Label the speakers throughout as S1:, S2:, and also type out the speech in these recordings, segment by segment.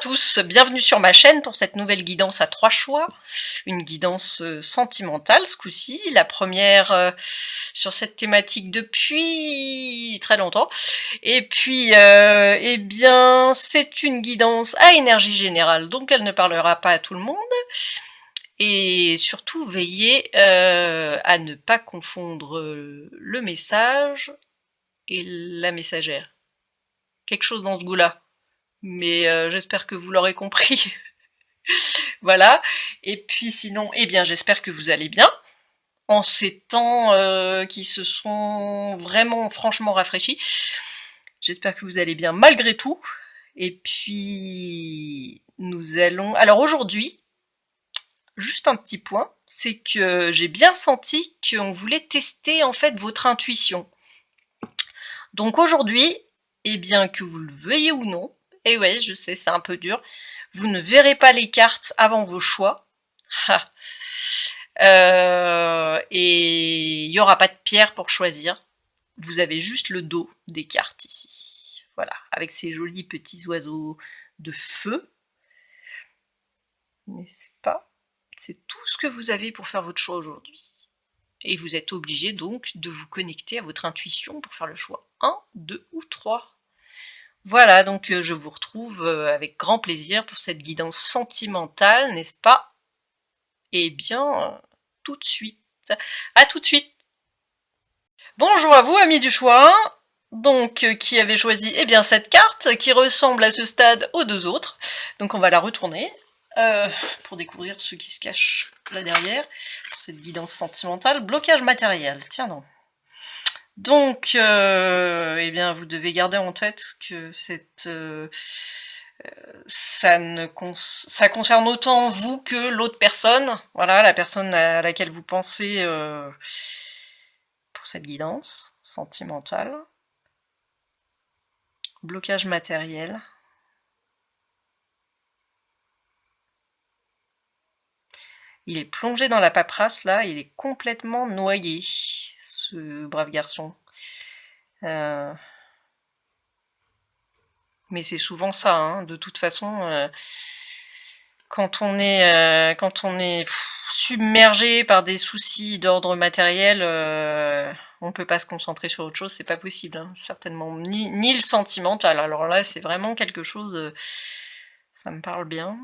S1: tous, bienvenue sur ma chaîne pour cette nouvelle guidance à 3 choix, une guidance sentimentale ce coup-ci, la première sur cette thématique depuis très longtemps, et puis eh bien c'est une guidance à énergie générale, donc elle ne parlera pas à tout le monde, et surtout veillez à ne pas confondre le message et la messagère, quelque chose dans ce goût-là. Mais j'espère que vous l'aurez compris. Voilà. Et puis sinon, eh bien, j'espère que vous allez bien. En ces temps qui se sont vraiment, franchement rafraîchis. J'espère que vous allez bien malgré tout. Et puis, nous allons... Alors aujourd'hui, juste un petit point, c'est que j'ai bien senti qu'on voulait tester en fait votre intuition. Donc aujourd'hui, eh bien, que vous le veuillez ou non, et ouais, je sais, c'est un peu dur, vous ne verrez pas les cartes avant vos choix. Et il n'y aura pas de pierre pour choisir. Vous avez juste le dos des cartes ici. Voilà, avec ces jolis petits oiseaux de feu. N'est-ce pas? C'est tout ce que vous avez pour faire votre choix aujourd'hui. Et vous êtes obligé donc de vous connecter à votre intuition pour faire le choix 1, 2 ou 3. Voilà, donc je vous retrouve avec grand plaisir pour cette guidance sentimentale, n'est-ce pas? Eh bien, tout de suite. À tout de suite. Bonjour à vous, amis du choix. Donc, qui avait choisi eh bien, cette carte, qui ressemble à ce stade aux deux autres. Donc on va la retourner, pour découvrir ce qui se cache là derrière, pour cette guidance sentimentale. Blocage matériel, tiens donc. Donc, eh bien, vous devez garder en tête que ça concerne autant vous que l'autre personne. Voilà, la personne à laquelle vous pensez pour cette guidance sentimentale. Blocage matériel. Il est plongé dans la paperasse, là, il est complètement noyé, ce brave garçon. Mais c'est souvent ça, hein. De toute façon, quand on est submergé par des soucis d'ordre matériel, on peut pas se concentrer sur autre chose, c'est pas possible, hein. Certainement ni le sentimental. Alors là, c'est vraiment quelque chose, ça me parle bien.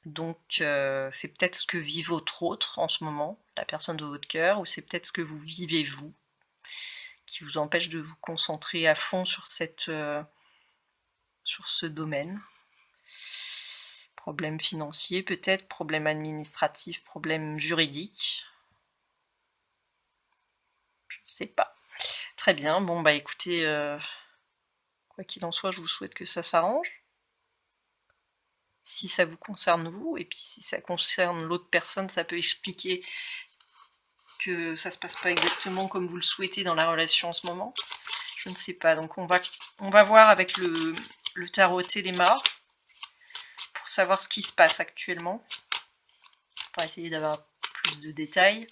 S1: Donc c'est peut-être ce que vit votre autre en ce moment, la personne de votre cœur, ou c'est peut-être ce que vous vivez vous, qui vous empêche de vous concentrer à fond sur sur ce domaine. Problème financier peut-être, problème administratif, problème juridique. Je ne sais pas. Très bien, bon bah écoutez, quoi qu'il en soit, je vous souhaite que ça s'arrange. Si ça vous concerne vous, et puis si ça concerne l'autre personne, ça peut expliquer que ça se passe pas exactement comme vous le souhaitez dans la relation en ce moment. Je ne sais pas, donc on va voir avec le tarot Téléma pour savoir ce qui se passe actuellement. On va essayer d'avoir plus de détails.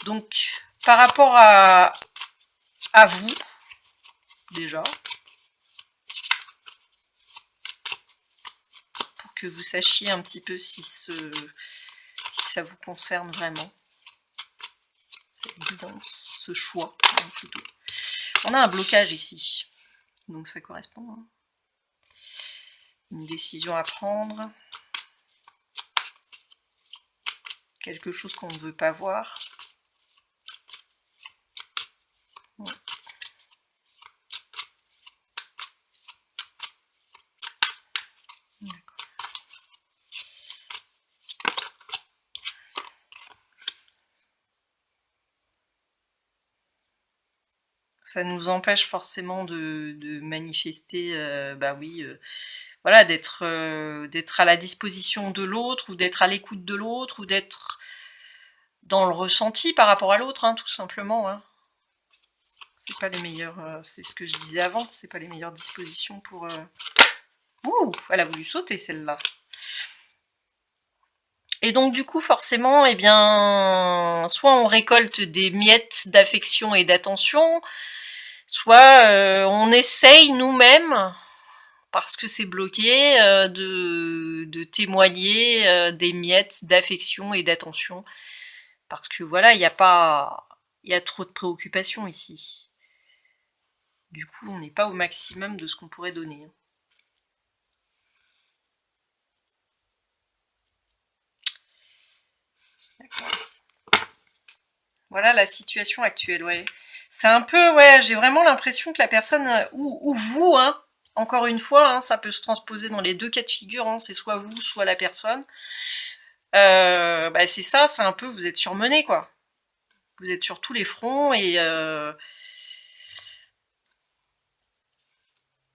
S1: Donc, par rapport à vous, déjà, pour que vous sachiez un petit peu si ça vous concerne vraiment, cette guidance, ce choix, plutôt. On a un blocage ici, donc ça correspond, hein. Une décision à prendre, quelque chose qu'on ne veut pas voir. Ouais. Ça nous empêche forcément de manifester, bah oui, voilà, d'être à la disposition de l'autre, ou d'être à l'écoute de l'autre, ou d'être dans le ressenti par rapport à l'autre, hein, tout simplement. Hein. C'est pas les meilleures, c'est ce que je disais avant, c'est pas les meilleures dispositions pour... Ouh, elle a voulu sauter celle-là. Et donc du coup, forcément, eh bien, soit on récolte des miettes d'affection et d'attention, soit on essaye nous-mêmes, parce que c'est bloqué, de témoigner des miettes d'affection et d'attention. Parce que voilà, il y a trop de préoccupations ici. Du coup, on n'est pas au maximum de ce qu'on pourrait donner. D'accord. Voilà la situation actuelle, ouais. C'est un peu, ouais, j'ai vraiment l'impression que la personne, ou vous, hein, encore une fois, hein, ça peut se transposer dans les deux cas de figure, hein, c'est soit vous, soit la personne. Bah c'est ça, c'est un peu, vous êtes surmené, quoi. Vous êtes sur tous les fronts et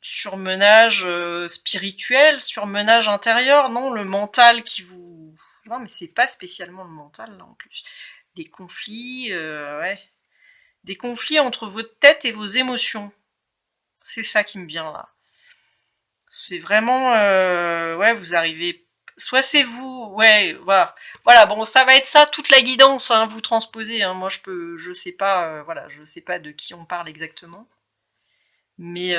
S1: surmenage spirituel, surmenage intérieur, non, le mental qui vous... Non, mais c'est pas spécialement le mental, là, en plus. Des conflits, ouais. Des conflits entre votre tête et vos émotions. C'est ça qui me vient, là. C'est vraiment... ouais, vous arrivez... Soit c'est vous, ouais, voilà. Voilà, bon, ça va être ça, toute la guidance, hein, vous transposez, hein. Moi, je sais pas, voilà, je sais pas de qui on parle exactement. Mais...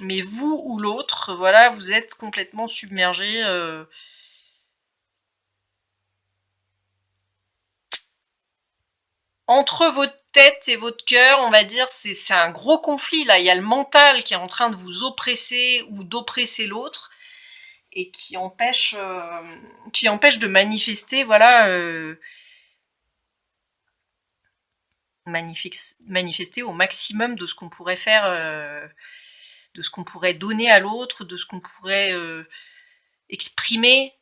S1: mais vous ou l'autre, voilà, vous êtes complètement submergé. Entre votre tête et votre cœur, on va dire, c'est un gros conflit là. Il y a le mental qui est en train de vous oppresser ou d'oppresser l'autre et qui empêche de manifester, voilà, manifester au maximum de ce qu'on pourrait faire, de ce qu'on pourrait donner à l'autre, de ce qu'on pourrait exprimer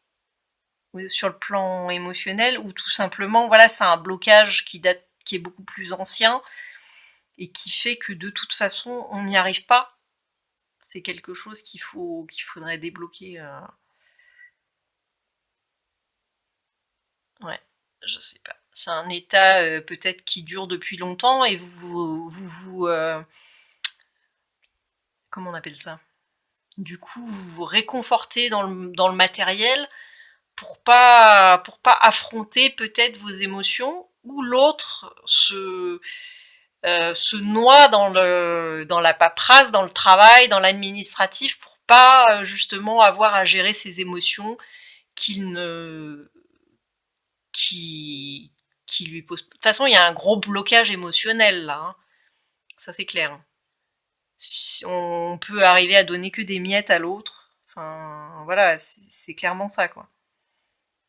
S1: sur le plan émotionnel, ou tout simplement, voilà, c'est un blocage qui date, qui est beaucoup plus ancien et qui fait que de toute façon, on n'y arrive pas. C'est quelque chose qu'il faudrait débloquer. Ouais, je sais pas. C'est un état peut-être qui dure depuis longtemps et comment on appelle ça? Du coup, vous vous réconfortez dans le matériel pour pas affronter peut-être vos émotions, ou l'autre se noie dans la paperasse, dans le travail, dans l'administratif, pour pas justement avoir à gérer ses émotions qu'il ne qui qui lui pose. De toute façon, il y a un gros blocage émotionnel là, hein. Ça c'est clair. Si on peut arriver à donner que des miettes à l'autre. Enfin, voilà, c'est clairement ça, quoi.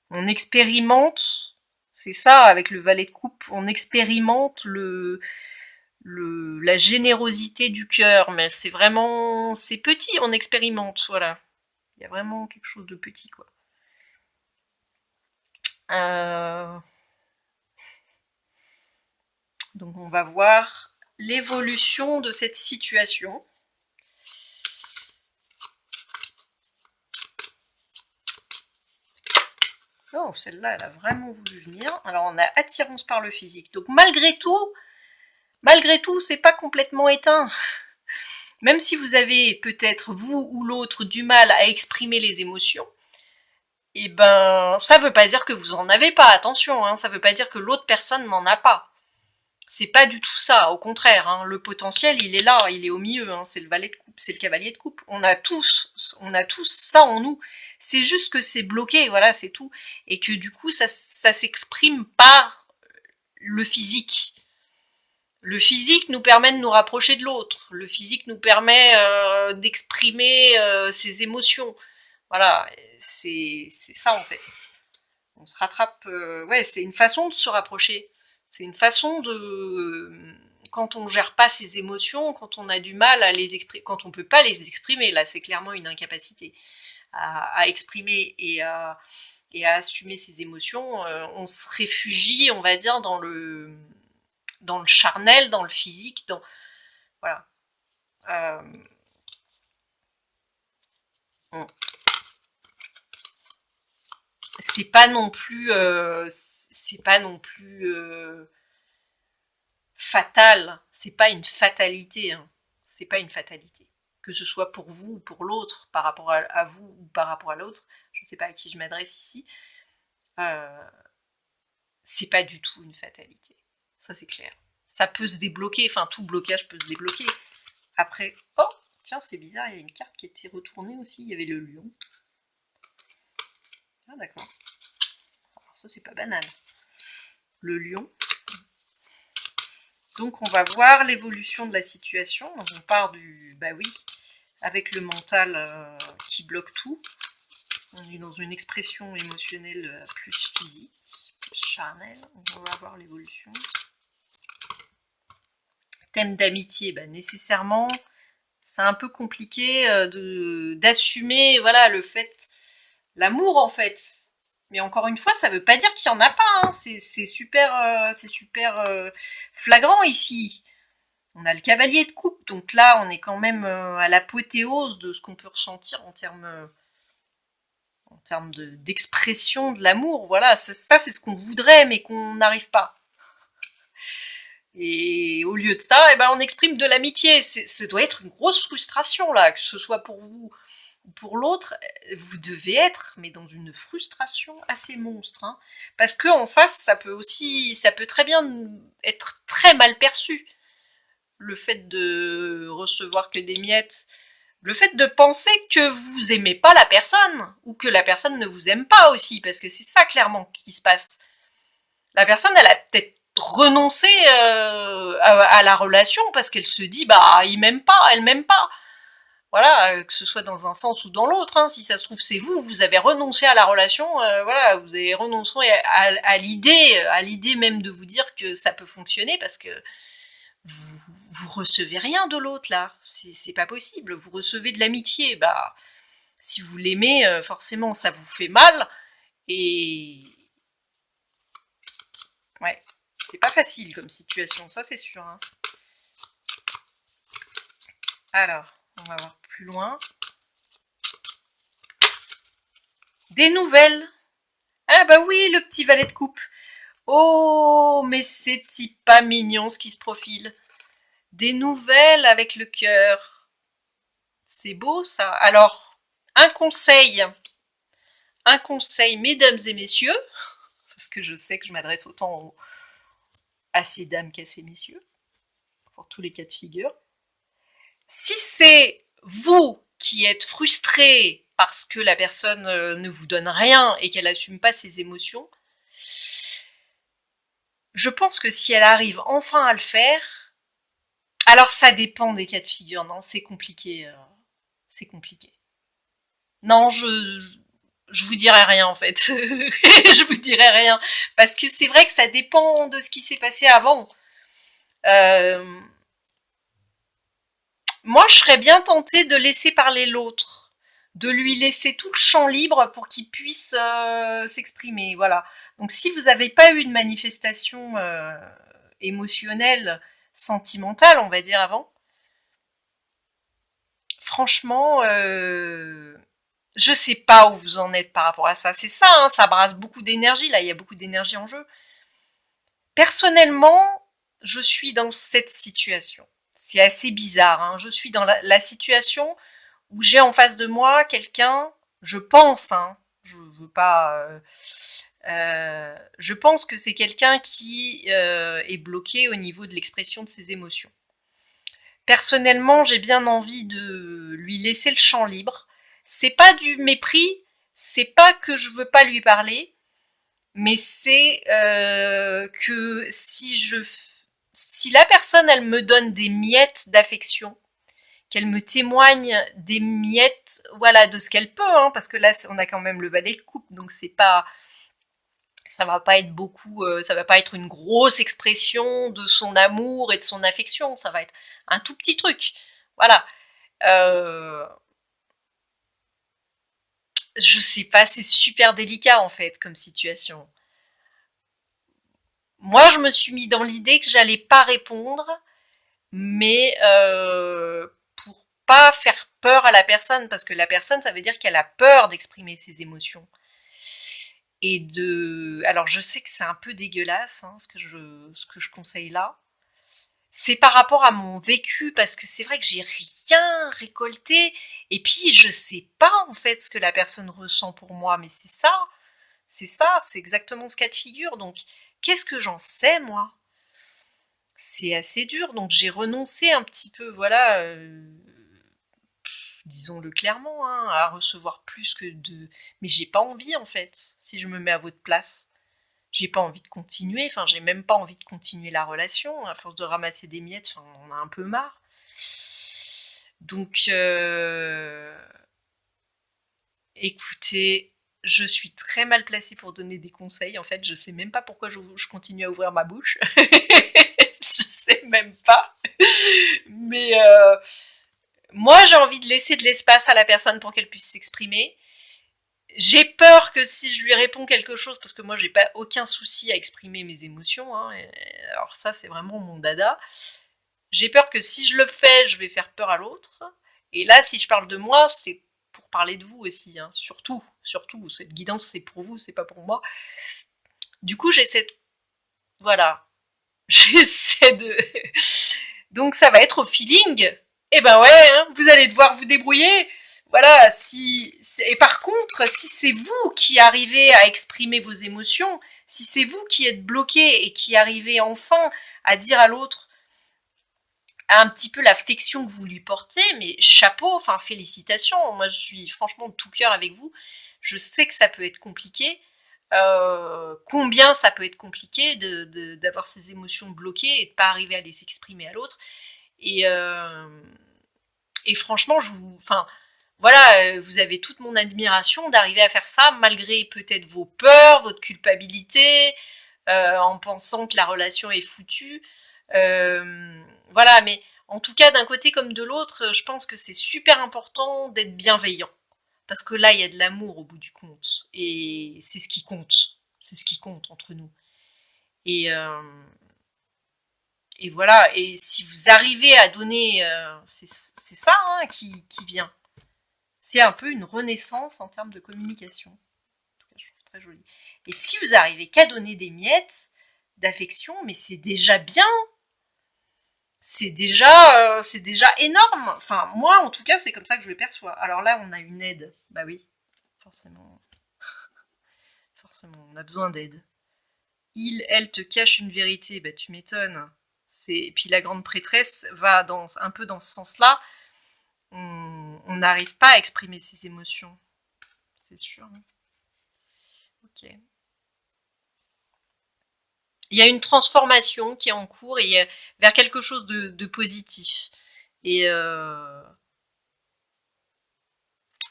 S1: On expérimente, c'est ça avec le valet de coupe, on expérimente la générosité du cœur, mais c'est vraiment, c'est petit, on expérimente, voilà. Il y a vraiment quelque chose de petit, quoi. Euh, donc on va voir l'évolution de cette situation. Oh, celle-là, elle a vraiment voulu venir. Alors on a attirance par le physique. Donc malgré tout, c'est pas complètement éteint. Même si vous avez peut-être, vous ou l'autre, du mal à exprimer les émotions, et ben, ça veut pas dire que vous en avez pas, attention, hein, ça veut pas dire que l'autre personne n'en a pas. C'est pas du tout ça, au contraire, hein, le potentiel, il est là, il est au milieu, hein, c'est le valet de coupe, c'est le cavalier de coupe. On a tous ça en nous. C'est juste que c'est bloqué, voilà, c'est tout. Et que du coup, ça s'exprime par le physique. Le physique nous permet de nous rapprocher de l'autre. Le physique nous permet d'exprimer ses émotions. Voilà, c'est ça en fait. On se rattrape. Ouais, c'est une façon de se rapprocher. C'est une façon de. Quand on ne gère pas ses émotions, quand on a du mal à les exprimer, quand on ne peut pas les exprimer, là c'est clairement une incapacité à exprimer et à assumer ses émotions, on se réfugie, on va dire, dans le charnel, dans le physique, dans voilà. Euh, c'est pas non plus, fatal. C'est pas une fatalité. Hein. C'est pas une fatalité. Que ce soit pour vous ou pour l'autre, par rapport à vous ou par rapport à l'autre. Je sais pas à qui je m'adresse ici. C'est pas du tout une fatalité. Ça c'est clair. Ça peut se débloquer, enfin tout blocage peut se débloquer. Après, oh, tiens, c'est bizarre, il y a une carte qui était retournée aussi, il y avait le lion. Ah d'accord. Alors ça c'est pas banal. Le lion. Donc on va voir l'évolution de la situation. Donc on part du, bah oui, avec le mental qui bloque tout. On est dans une expression émotionnelle plus physique, plus charnelle. On va voir l'évolution. Thème d'amitié, bah nécessairement, c'est un peu compliqué d'assumer, voilà, le fait, l'amour en fait. Mais encore une fois, ça veut pas dire qu'il y en a pas. Hein. C'est super flagrant ici. On a le cavalier de coupe, donc là, on est quand même à l'apothéose de ce qu'on peut ressentir en termes d'expression de l'amour. Voilà, ça, c'est ce qu'on voudrait, mais qu'on n'arrive pas. Et au lieu de ça, eh ben, on exprime de l'amitié. Ça doit être une grosse frustration, là, que ce soit pour vous ou pour l'autre. Vous devez être, mais dans une frustration assez monstre. Hein. Parce qu'en face, ça peut très bien être très mal perçu. Le fait de recevoir que des miettes, le fait de penser que vous aimez pas la personne, ou que la personne ne vous aime pas aussi, parce que c'est ça clairement qui se passe. La personne, elle a peut-être renoncé à la relation parce qu'elle se dit, bah, il m'aime pas, elle m'aime pas. Voilà, que ce soit dans un sens ou dans l'autre, hein, si ça se trouve c'est vous avez renoncé à la relation, voilà, vous avez renoncé à l'idée même de vous dire que ça peut fonctionner parce que vous recevez rien de l'autre là, c'est pas possible, vous recevez de l'amitié, bah si vous l'aimez, forcément ça vous fait mal, et ouais, c'est pas facile comme situation, ça c'est sûr. Hein. Alors, on va voir plus loin. Des nouvelles. Ah bah oui, le petit valet de coupe. Oh, mais c'est-il pas mignon ce qui se profile. Des nouvelles avec le cœur. C'est beau ça. Alors, un conseil, mesdames et messieurs, parce que je sais que je m'adresse autant à ces dames qu'à ces messieurs, pour tous les cas de figure. Si c'est vous qui êtes frustré parce que la personne ne vous donne rien et qu'elle n'assume pas ses émotions, je pense que si elle arrive enfin à le faire, alors ça dépend des cas de figure, non, c'est compliqué. C'est compliqué. Non, je vous dirai rien en fait. Je vous dirai rien. Parce que c'est vrai que ça dépend de ce qui s'est passé avant. Moi, je serais bien tentée de laisser parler l'autre. De lui laisser tout le champ libre pour qu'il puisse s'exprimer. Voilà. Donc si vous n'avez pas eu de manifestation émotionnelle, sentimentale, on va dire avant, franchement, je sais pas où vous en êtes par rapport à ça. C'est ça, hein, ça brasse beaucoup d'énergie, là, il y a beaucoup d'énergie en jeu. Personnellement, je suis dans cette situation. C'est assez bizarre, hein. Je suis dans la situation où j'ai en face de moi quelqu'un, je pense, hein, je veux pas... je pense que c'est quelqu'un qui est bloqué au niveau de l'expression de ses émotions. Personnellement, j'ai bien envie de lui laisser le champ libre. C'est pas du mépris, c'est pas que je veux pas lui parler, mais c'est que si la personne elle me donne des miettes d'affection, qu'elle me témoigne des miettes, voilà, de ce qu'elle peut, hein, parce que là on a quand même le valet de coupe, donc c'est pas, ça va pas être beaucoup, ça va pas être une grosse expression de son amour et de son affection, ça va être un tout petit truc, voilà. Je sais pas, c'est super délicat en fait comme situation. Moi, je me suis mis dans l'idée que j'allais pas répondre, mais pour pas faire peur à la personne, parce que la personne, ça veut dire qu'elle a peur d'exprimer ses émotions. Alors je sais que c'est un peu dégueulasse, hein, ce que je conseille là. C'est par rapport à mon vécu, parce que c'est vrai que j'ai rien récolté, et puis je sais pas en fait ce que la personne ressent pour moi, mais c'est exactement ce cas de figure, donc qu'est-ce que j'en sais moi? c'est assez dur. Donc j'ai renoncé un petit peu, voilà, disons-le clairement, hein, à recevoir plus que de... Mais j'ai pas envie, en fait, si je me mets à votre place. J'ai pas envie de continuer, enfin, j'ai même pas envie de continuer la relation. À force de ramasser des miettes, enfin, on a un peu marre. Donc, écoutez, je suis très mal placée pour donner des conseils. En fait, je sais même pas pourquoi je continue à ouvrir ma bouche. Je sais même pas. Mais moi, j'ai envie de laisser de l'espace à la personne pour qu'elle puisse s'exprimer. J'ai peur que si je lui réponds quelque chose, parce que moi, j'ai pas aucun souci à exprimer mes émotions, hein, alors ça, c'est vraiment mon dada. J'ai peur que si je le fais, je vais faire peur à l'autre. Et là, si je parle de moi, c'est pour parler de vous aussi, hein. Surtout, cette guidance, c'est pour vous, c'est pas pour moi. Du coup, j'essaie de... Voilà. J'essaie de... Donc, ça va être au feeling. Eh ben ouais, hein, vous allez devoir vous débrouiller. Voilà, si... Et par contre, si c'est vous qui arrivez à exprimer vos émotions, si c'est vous qui êtes bloqué et qui arrivez enfin à dire à l'autre un petit peu l'affection que vous lui portez, mais chapeau, enfin félicitations, moi je suis franchement de tout cœur avec vous, je sais que ça peut être compliqué, combien ça peut être compliqué d'avoir ces émotions bloquées et de pas arriver à les exprimer à l'autre, et, franchement, voilà, vous avez toute mon admiration d'arriver à faire ça malgré peut-être vos peurs, votre culpabilité, en pensant que la relation est foutue. Voilà, mais en tout cas, d'un côté comme de l'autre, je pense que c'est super important d'être bienveillant. Parce que là, il y a de l'amour au bout du compte. Et c'est ce qui compte. C'est ce qui compte entre nous. Et, voilà, et si vous arrivez à donner... c'est ça hein, qui vient. C'est un peu une renaissance en termes de communication. En tout cas, je trouve très joli. Et si vous arrivez qu'à donner des miettes d'affection, mais c'est déjà bien. C'est déjà énorme. Enfin, moi, en tout cas, c'est comme ça que je le perçois. Alors là, on a une aide. Bah oui, forcément. Forcément, on a besoin d'aide. Elle te cache une vérité. Bah tu m'étonnes. Et puis la grande prêtresse va un peu dans ce sens-là. On n'arrive pas à exprimer ses émotions. C'est sûr. Ok. Il y a une transformation qui est en cours et vers quelque chose de positif. Et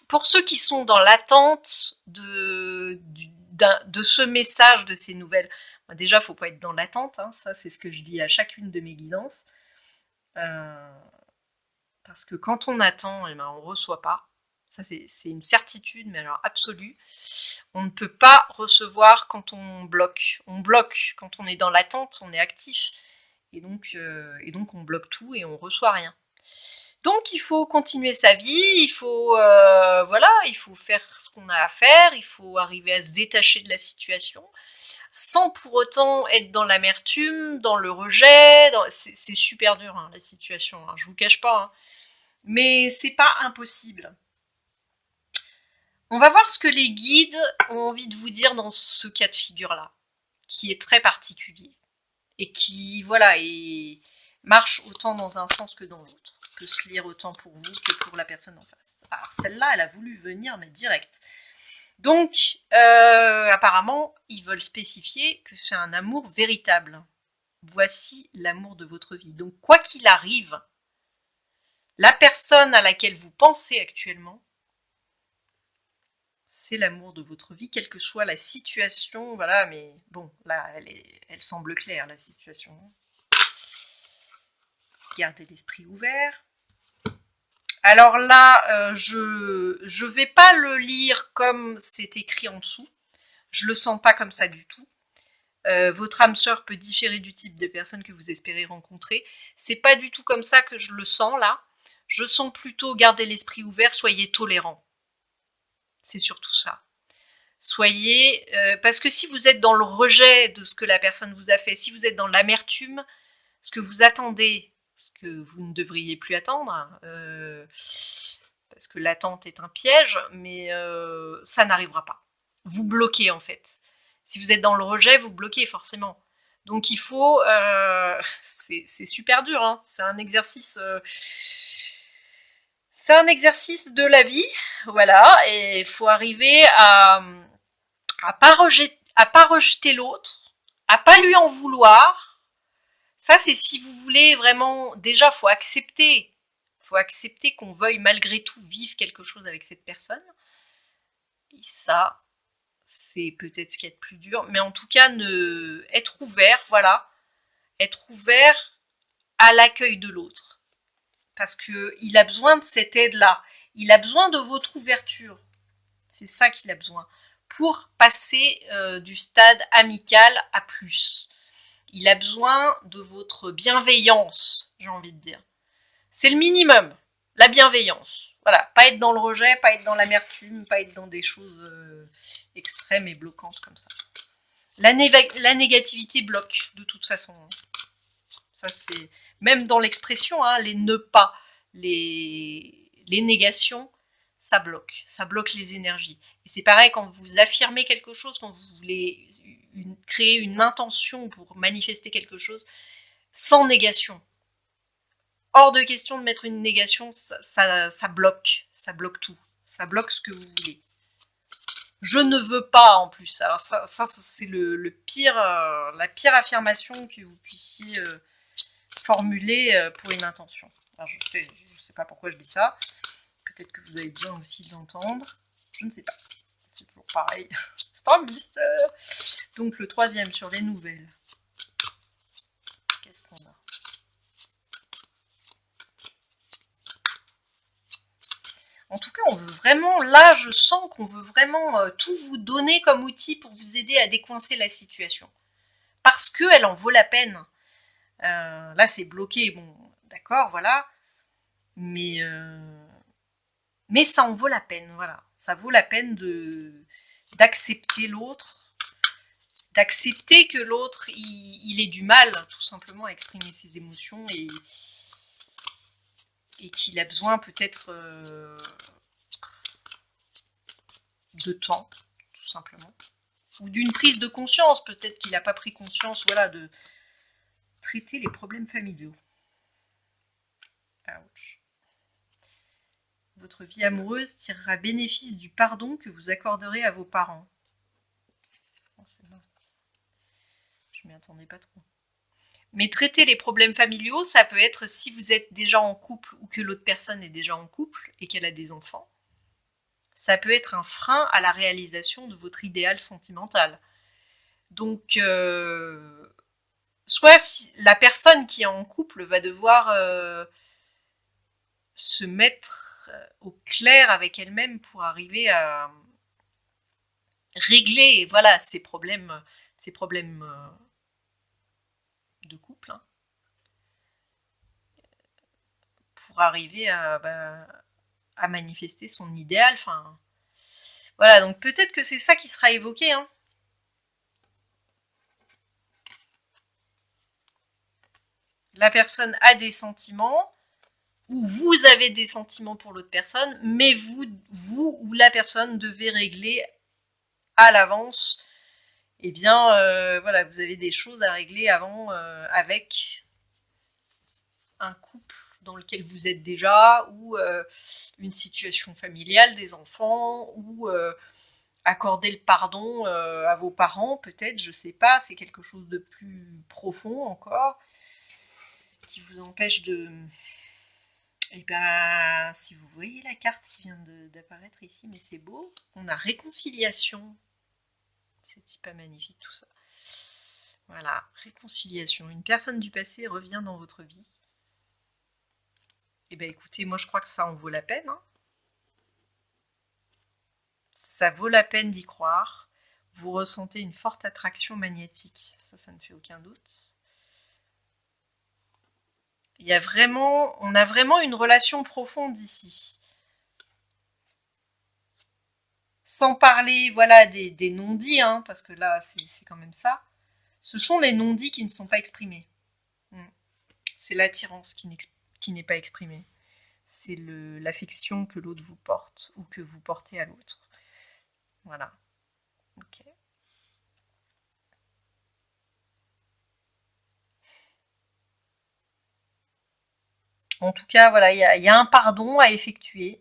S1: pour ceux qui sont dans l'attente de ce message, de ces nouvelles, déjà, il ne faut pas être dans l'attente, hein, ça c'est ce que je dis à chacune de mes guidances. Parce que quand on attend, eh ben, on ne reçoit pas. Ça c'est une certitude, mais alors absolue. On ne peut pas recevoir quand on bloque. On bloque quand on est dans l'attente, on est actif. Et donc on bloque tout et on ne reçoit rien. Donc il faut continuer sa vie, il faut faire ce qu'on a à faire, il faut arriver à se détacher de la situation, sans pour autant être dans l'amertume, dans le rejet. C'est super dur hein, la situation, hein, je vous cache pas, hein. Mais c'est pas impossible. On va voir ce que les guides ont envie de vous dire dans ce cas de figure-là, qui est très particulier et qui marche autant dans un sens que dans l'autre. Peut se lire autant pour vous que pour la personne en face. Alors celle-là, elle a voulu venir, mais direct. Donc, apparemment, ils veulent spécifier que c'est un amour véritable. Voici l'amour de votre vie. Donc, quoi qu'il arrive, la personne à laquelle vous pensez actuellement, c'est l'amour de votre vie, quelle que soit la situation. Voilà, mais bon, là, elle semble claire, la situation. Gardez l'esprit ouvert. Alors là, je vais pas le lire comme c'est écrit en dessous. Je le sens pas comme ça du tout. Votre âme sœur peut différer du type de personne que vous espérez rencontrer. C'est pas du tout comme ça que je le sens là. Je sens plutôt garder l'esprit ouvert, soyez tolérants. C'est surtout ça. Soyez... parce que si vous êtes dans le rejet de ce que la personne vous a fait, si vous êtes dans l'amertume, ce que vous attendez, ce que vous ne devriez plus attendre, parce que l'attente est un piège, mais ça n'arrivera pas. Vous bloquez en fait. Si vous êtes dans le rejet, vous bloquez forcément. Donc il faut... c'est super dur, hein. C'est un exercice... c'est un exercice de la vie, voilà, et il faut arriver à pas rejeter l'autre, à pas lui en vouloir. Ça, c'est si vous voulez vraiment... Déjà, faut accepter qu'on veuille malgré tout vivre quelque chose avec cette personne. Et ça, c'est peut-être ce qui est le plus dur. Mais en tout cas, être ouvert, voilà. Être ouvert à l'accueil de l'autre. Parce qu'il a besoin de cette aide-là. Il a besoin de votre ouverture. C'est ça qu'il a besoin. Pour passer du stade amical à plus. Il a besoin de votre bienveillance, j'ai envie de dire. C'est le minimum, la bienveillance. Voilà, pas être dans le rejet, pas être dans l'amertume, pas être dans des choses extrêmes et bloquantes comme ça. La négativité bloque, de toute façon. Ça, c'est... Même dans l'expression, hein, les ne pas, les négations, ça bloque les énergies. Et c'est pareil quand vous affirmez quelque chose, quand vous voulez créer une intention pour manifester quelque chose, sans négation. Hors de question de mettre une négation, ça bloque tout, ça bloque ce que vous voulez. Je ne veux pas en plus. Alors ça c'est le pire, la pire affirmation que vous puissiez formuler pour une intention. Alors je sais pas pourquoi je dis ça. Peut-être que vous avez besoin aussi d'entendre. Je ne sais pas. C'est toujours pareil. C'est un mystère. Donc le troisième sur les nouvelles. Qu'est-ce qu'on a? En tout cas, on veut vraiment, là je sens qu'on veut vraiment tout vous donner comme outil pour vous aider à décoincer la situation. Parce qu'elle en vaut la peine. Là c'est bloqué, bon d'accord, voilà. Mais ça en vaut la peine, voilà. Ça vaut la peine d'accepter l'autre, d'accepter que l'autre il ait du mal tout simplement à exprimer ses émotions et qu'il a besoin peut-être de temps, tout simplement. Ou d'une prise de conscience, peut-être qu'il n'a pas pris conscience, voilà, de traiter les problèmes familiaux. Ouch. Votre vie amoureuse tirera bénéfice du pardon que vous accorderez à vos parents. Oh, je m'y attendais pas trop. Mais traiter les problèmes familiaux, ça peut être si vous êtes déjà en couple ou que l'autre personne est déjà en couple et qu'elle a des enfants. Ça peut être un frein à la réalisation de votre idéal sentimental. Donc, soit si la personne qui est en couple va devoir se mettre au clair avec elle-même pour arriver à régler, voilà, ces problèmes de couple, hein, pour arriver à manifester son idéal. Enfin, voilà, donc peut-être que c'est ça qui sera évoqué, hein. La personne a des sentiments, ou vous avez des sentiments pour l'autre personne, mais vous ou la personne devez régler à l'avance. Eh bien, voilà, vous avez des choses à régler avant avec un couple dans lequel vous êtes déjà, ou une situation familiale, des enfants, ou accorder le pardon à vos parents, peut-être, je sais pas, c'est quelque chose de plus profond encore, qui vous empêche de... Et ben, si vous voyez la carte qui vient d'apparaître ici, mais c'est beau, on a réconciliation. C'est pas magnifique tout ça. Voilà, réconciliation. Une personne du passé revient dans votre vie. Et ben écoutez, moi je crois que ça en vaut la peine, hein. Ça vaut la peine d'y croire. Vous ressentez une forte attraction magnétique, ça ne fait aucun doute. On a vraiment une relation profonde ici. Sans parler, voilà, des non-dits, hein, parce que là, c'est quand même ça. Ce sont les non-dits qui ne sont pas exprimés. C'est l'attirance qui n'est pas exprimée. C'est l'affection que l'autre vous porte, ou que vous portez à l'autre. Voilà. Ok. En tout cas, voilà, il y a un pardon à effectuer,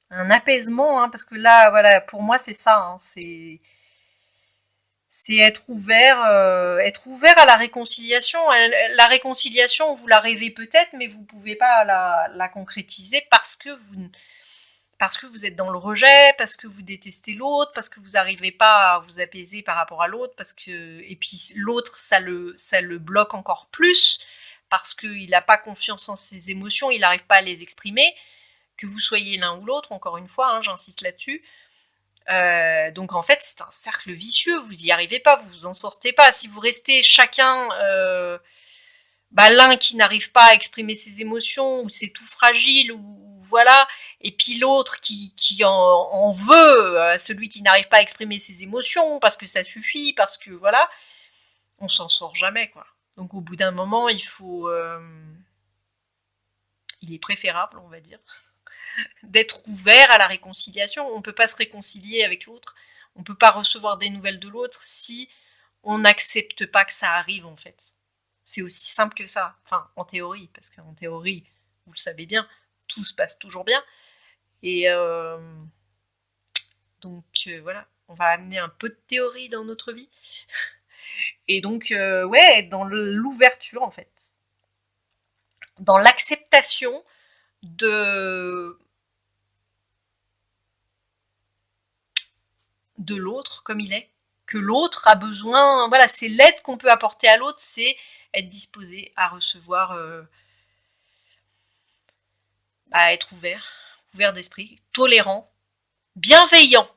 S1: un apaisement, hein, parce que là, voilà, pour moi, c'est ça, hein, c'est être ouvert à la réconciliation. La réconciliation, vous la rêvez peut-être, mais vous pouvez pas la concrétiser parce que vous êtes dans le rejet, parce que vous détestez l'autre, parce que vous n'arrivez pas à vous apaiser par rapport à l'autre, et puis l'autre, ça le bloque encore plus, parce qu'il n'a pas confiance en ses émotions, il n'arrive pas à les exprimer, que vous soyez l'un ou l'autre, encore une fois, hein, j'insiste là-dessus. Donc en fait, c'est un cercle vicieux, vous y arrivez pas, vous vous en sortez pas. Si vous restez chacun, l'un qui n'arrive pas à exprimer ses émotions, ou c'est tout fragile, ou voilà, et puis l'autre qui en veut à celui qui n'arrive pas à exprimer ses émotions, parce que ça suffit, parce que voilà, on s'en sort jamais, quoi. Donc au bout d'un moment, il est préférable, on va dire, d'être ouvert à la réconciliation. On ne peut pas se réconcilier avec l'autre, on ne peut pas recevoir des nouvelles de l'autre si on n'accepte pas que ça arrive, en fait. C'est aussi simple que ça. Enfin, en théorie, parce qu'en théorie, vous le savez bien, tout se passe toujours bien. Et donc voilà, on va amener un peu de théorie dans notre vie. Et donc, ouais, dans l'ouverture, en fait. Dans l'acceptation de l'autre comme il est. Que l'autre a besoin, voilà, c'est l'aide qu'on peut apporter à l'autre, c'est être disposé à recevoir, à être ouvert d'esprit, tolérant, bienveillant,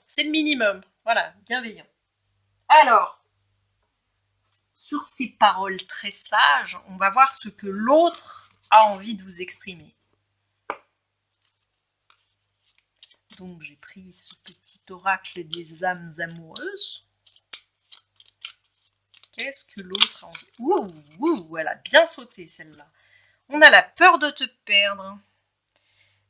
S1: c'est le minimum, voilà, bienveillant. Alors, sur ces paroles très sages, on va voir ce que l'autre a envie de vous exprimer. Donc j'ai pris ce petit oracle des âmes amoureuses. Qu'est-ce que l'autre a envie? Ouh, elle a bien sauté celle-là. On a la peur de te perdre.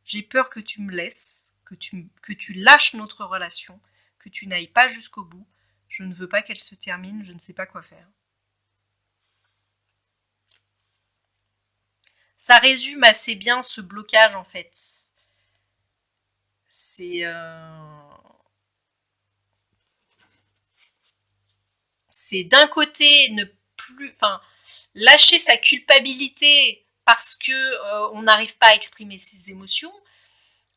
S1: J'ai peur que tu me laisses, que tu lâches notre relation, que tu n'ailles pas jusqu'au bout. Je ne veux pas qu'elle se termine, je ne sais pas quoi faire. Ça résume assez bien ce blocage, en fait. C'est d'un côté ne plus, enfin, lâcher sa culpabilité parce que on n'arrive pas à exprimer ses émotions.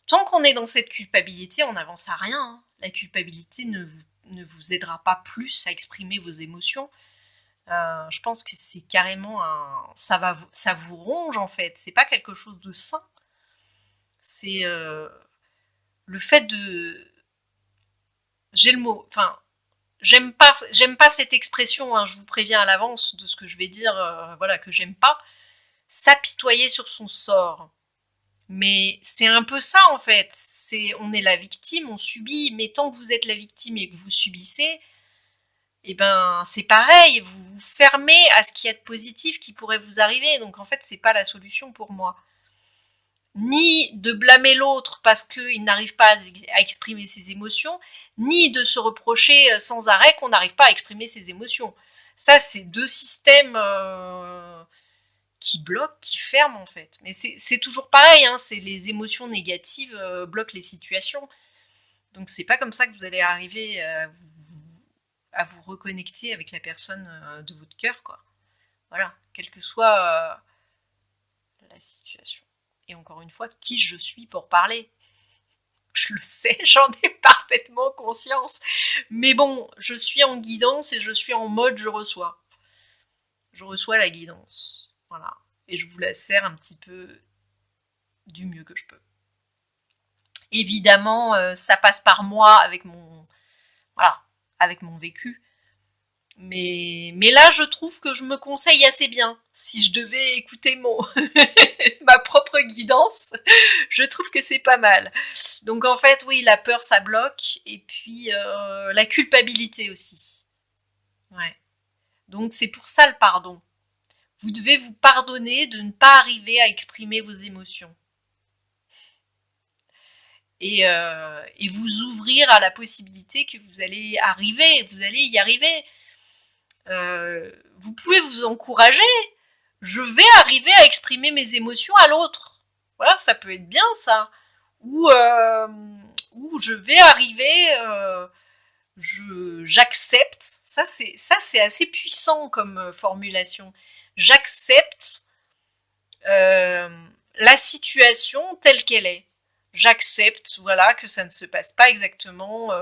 S1: Tant qu'on est dans cette culpabilité, on n'avance à rien, hein. La culpabilité ne vous aidera pas plus à exprimer vos émotions. Je pense que c'est carrément ça vous ronge, en fait. C'est pas quelque chose de sain. C'est le fait de... J'ai le mot... Enfin, j'aime pas cette expression, hein, je vous préviens à l'avance de ce que je vais dire, voilà, que j'aime pas. S'apitoyer sur son sort. Mais c'est un peu ça, en fait. On est la victime, on subit, mais tant que vous êtes la victime et que vous subissez, eh ben, c'est pareil, vous vous fermez à ce qu'il y a de positif qui pourrait vous arriver. Donc en fait, c'est pas la solution pour moi. Ni de blâmer l'autre parce qu'il n'arrive pas à exprimer ses émotions, ni de se reprocher sans arrêt qu'on n'arrive pas à exprimer ses émotions. Ça, c'est deux systèmes qui bloquent, qui ferment, en fait. Mais c'est toujours pareil, hein, c'est les émotions négatives bloquent les situations. Donc c'est pas comme ça que vous allez arriver à vous reconnecter avec la personne de votre cœur, quoi. Voilà, quelle que soit la situation. Et encore une fois, qui je suis pour parler? Je le sais, j'en ai parfaitement conscience. Mais bon, je suis en guidance et je suis en mode je reçois. Je reçois la guidance. Voilà. Et je vous la sers un petit peu du mieux que je peux. Évidemment, ça passe par moi avec mon vécu. Mais là, je trouve que je me conseille assez bien. Si je devais écouter ma propre guidance, je trouve que c'est pas mal. Donc en fait, oui, la peur, ça bloque. Et puis, la culpabilité aussi. Ouais. Donc c'est pour ça le pardon. Vous devez vous pardonner de ne pas arriver à exprimer vos émotions. Et vous ouvrir à la possibilité que vous allez y arriver. Vous pouvez vous encourager, je vais arriver à exprimer mes émotions à l'autre. Voilà, ça peut être bien ça. Ou je vais arriver, j'accepte. Ça c'est assez puissant comme formulation. J'accepte la situation telle qu'elle est. J'accepte, voilà, que ça ne se passe pas exactement.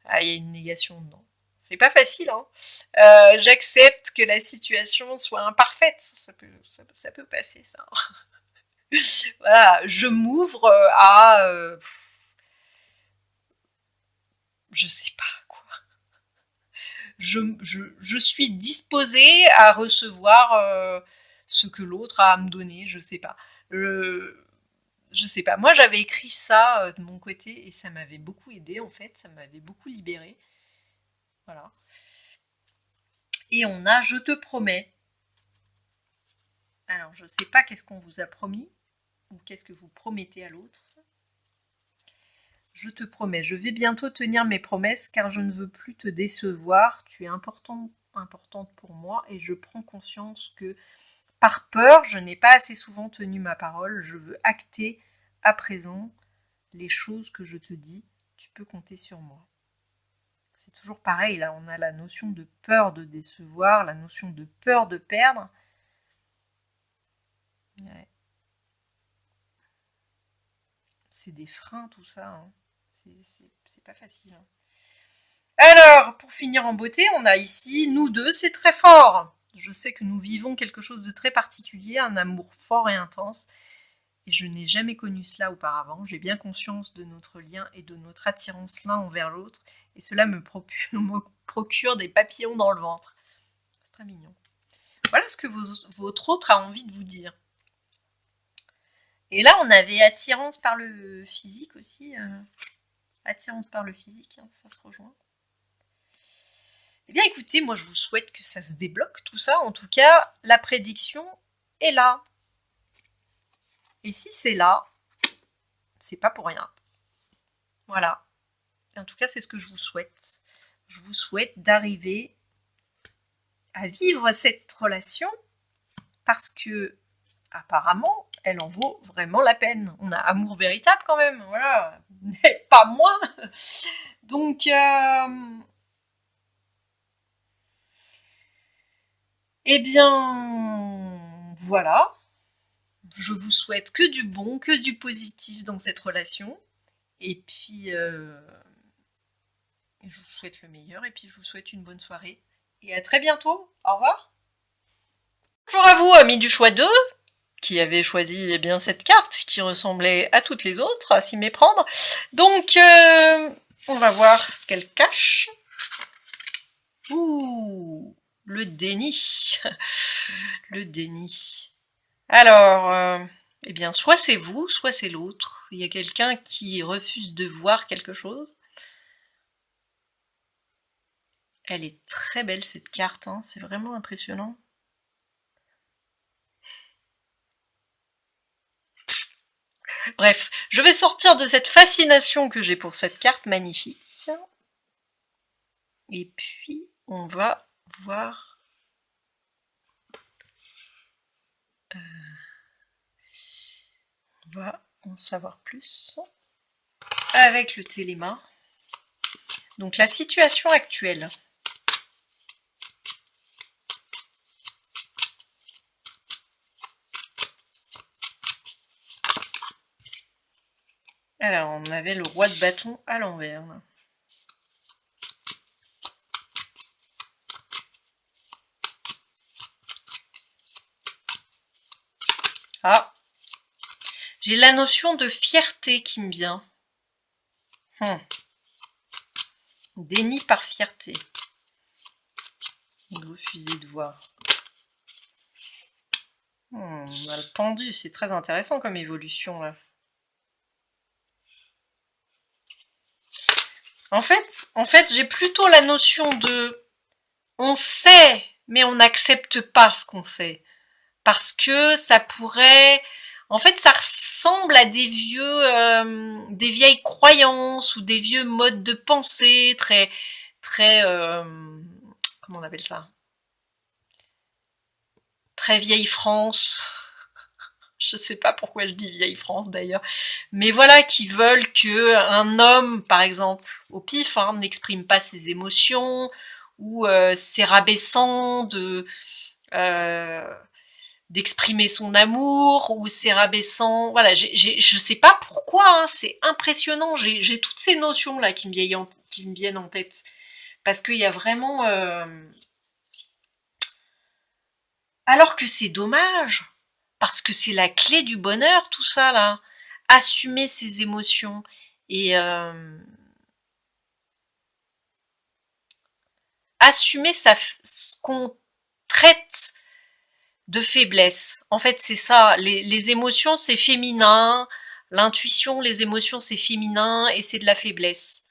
S1: Ah, il y a une négation dedans. C'est pas facile, hein. J'accepte que la situation soit imparfaite. Ça peut passer, ça. Voilà, je m'ouvre à... je sais pas quoi. Je suis disposée à recevoir ce que l'autre a à me donner, je sais pas. Je sais pas. Moi, j'avais écrit ça de mon côté et ça m'avait beaucoup aidé en fait. Ça m'avait beaucoup libérée. Voilà. Et on a je te promets. Alors, je sais pas qu'est-ce qu'on vous a promis ou qu'est-ce que vous promettez à l'autre. Je te promets, je vais bientôt tenir mes promesses car je ne veux plus te décevoir. Tu es importante pour moi et je prends conscience que par peur, je n'ai pas assez souvent tenu ma parole. Je veux acter à présent les choses que je te dis. Tu peux compter sur moi. C'est toujours pareil, là, on a la notion de peur de décevoir, la notion de peur de perdre. Ouais. C'est des freins, tout ça. Hein. C'est pas facile. Hein. Alors, pour finir en beauté, on a ici, nous deux, c'est très fort. Je sais que nous vivons quelque chose de très particulier, un amour fort et intense. Et je n'ai jamais connu cela auparavant. J'ai bien conscience de notre lien et de notre attirance l'un envers l'autre. Et cela me procure des papillons dans le ventre. C'est très mignon. Voilà ce que votre autre a envie de vous dire. Et là, on avait attirance par le physique aussi. Attirance par le physique, hein, ça se rejoint. Eh bien écoutez, moi je vous souhaite que ça se débloque tout ça. En tout cas, la prédiction est là. Et si c'est là, c'est pas pour rien. Voilà. En tout cas, c'est ce que je vous souhaite. Je vous souhaite d'arriver à vivre cette relation parce que apparemment, elle en vaut vraiment la peine. On a amour véritable quand même, voilà, mais pas moins. Donc, eh bien, voilà. Je vous souhaite que du bon, que du positif dans cette relation. Et puis, je vous souhaite le meilleur. Et puis, je vous souhaite une bonne soirée. Et à très bientôt. Au revoir. Bonjour à vous, amis du choix 2, qui avez choisi eh bien, cette carte qui ressemblait à toutes les autres, à s'y méprendre. Donc, on va voir ce qu'elle cache. Ouh, le déni. Le déni. Alors, eh bien, soit c'est vous, soit c'est l'autre. Il y a quelqu'un qui refuse de voir quelque chose. Elle est très belle cette carte, hein, c'est vraiment impressionnant. Bref, je vais sortir de cette fascination que j'ai pour cette carte magnifique. Et puis, on va voir... on va en savoir plus avec le téléma. Donc, la situation actuelle. Alors, on avait le roi de bâton à l'envers. Ah, j'ai la notion de fierté qui me vient. Déni par fierté. Refuser de voir. On a le pendu, c'est très intéressant comme évolution là. En fait, j'ai plutôt la notion de on sait, mais on n'accepte pas ce qu'on sait. Parce que ça pourrait... En fait, ça ressemble à des vieilles croyances ou des vieux modes de pensée très, comment on appelle ça? très vieille France. Je sais pas pourquoi je dis vieille France d'ailleurs, mais voilà, qui veulent que un homme, par exemple, au pif, hein, n'exprime pas ses émotions, ou c'est rabaissant d'exprimer son amour, ou c'est rabaissant, voilà, je sais pas pourquoi, hein, c'est impressionnant, j'ai toutes ces notions là qui me viennent en tête, parce qu'il y a vraiment, alors que c'est dommage, parce que c'est la clé du bonheur, tout ça là. Assumer ses émotions et assumer ce qu'on traite de faiblesse. En fait, c'est ça. Les émotions, c'est féminin. L'intuition, les émotions, c'est féminin et c'est de la faiblesse.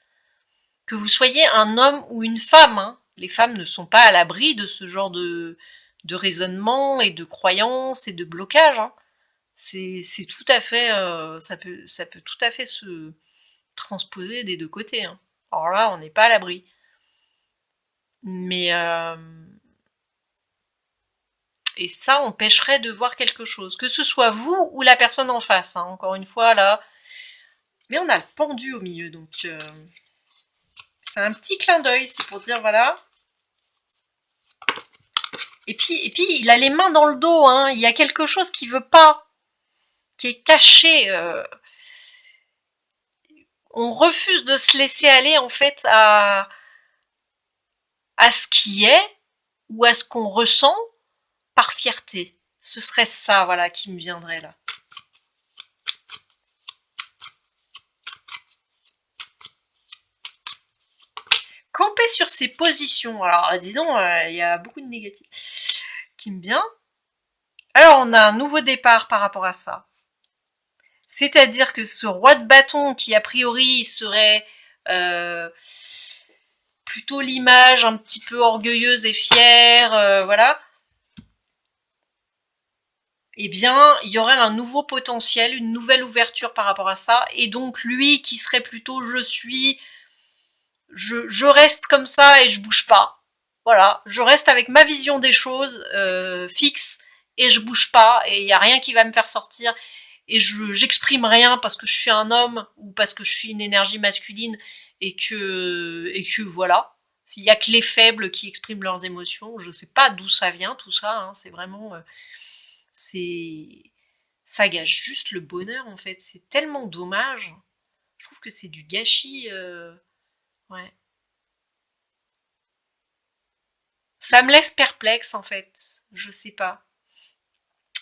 S1: Que vous soyez un homme ou une femme, hein, les femmes ne sont pas à l'abri de ce genre de raisonnement et de croyances et de blocages. Hein. C'est tout à fait, ça peut tout à fait se transposer des deux côtés. Hein. Alors là, on n'est pas à l'abri. Mais et ça empêcherait de voir quelque chose, que ce soit vous ou la personne en face. Hein. Encore une fois là, mais on a le pendu au milieu, donc c'est un petit clin d'œil, c'est pour dire voilà. Et puis il a les mains dans le dos. Hein. Il y a quelque chose qui veut pas, qui est caché. On refuse de se laisser aller en fait à ce qui est ou à ce qu'on ressent par fierté. Ce serait ça, voilà, qui me viendrait là. Camper sur ses positions. Alors, dis donc, il y a beaucoup de négatifs qui me vient. Alors, on a un nouveau départ par rapport à ça. C'est-à-dire que ce roi de bâton qui, a priori, serait plutôt l'image un petit peu orgueilleuse et fière, voilà, eh bien, il y aurait un nouveau potentiel, une nouvelle ouverture par rapport à ça, et donc lui qui serait plutôt je reste comme ça et je bouge pas. Voilà, je reste avec ma vision des choses fixe et je bouge pas et il y a rien qui va me faire sortir et j'exprime rien parce que je suis un homme ou parce que je suis une énergie masculine et que voilà. S'il y a que les faibles qui expriment leurs émotions, je sais pas d'où ça vient tout ça. Hein, c'est vraiment ça gâche juste le bonheur en fait. C'est tellement dommage. Je trouve que c'est du gâchis. Ouais. Ça me laisse perplexe en fait. Je sais pas.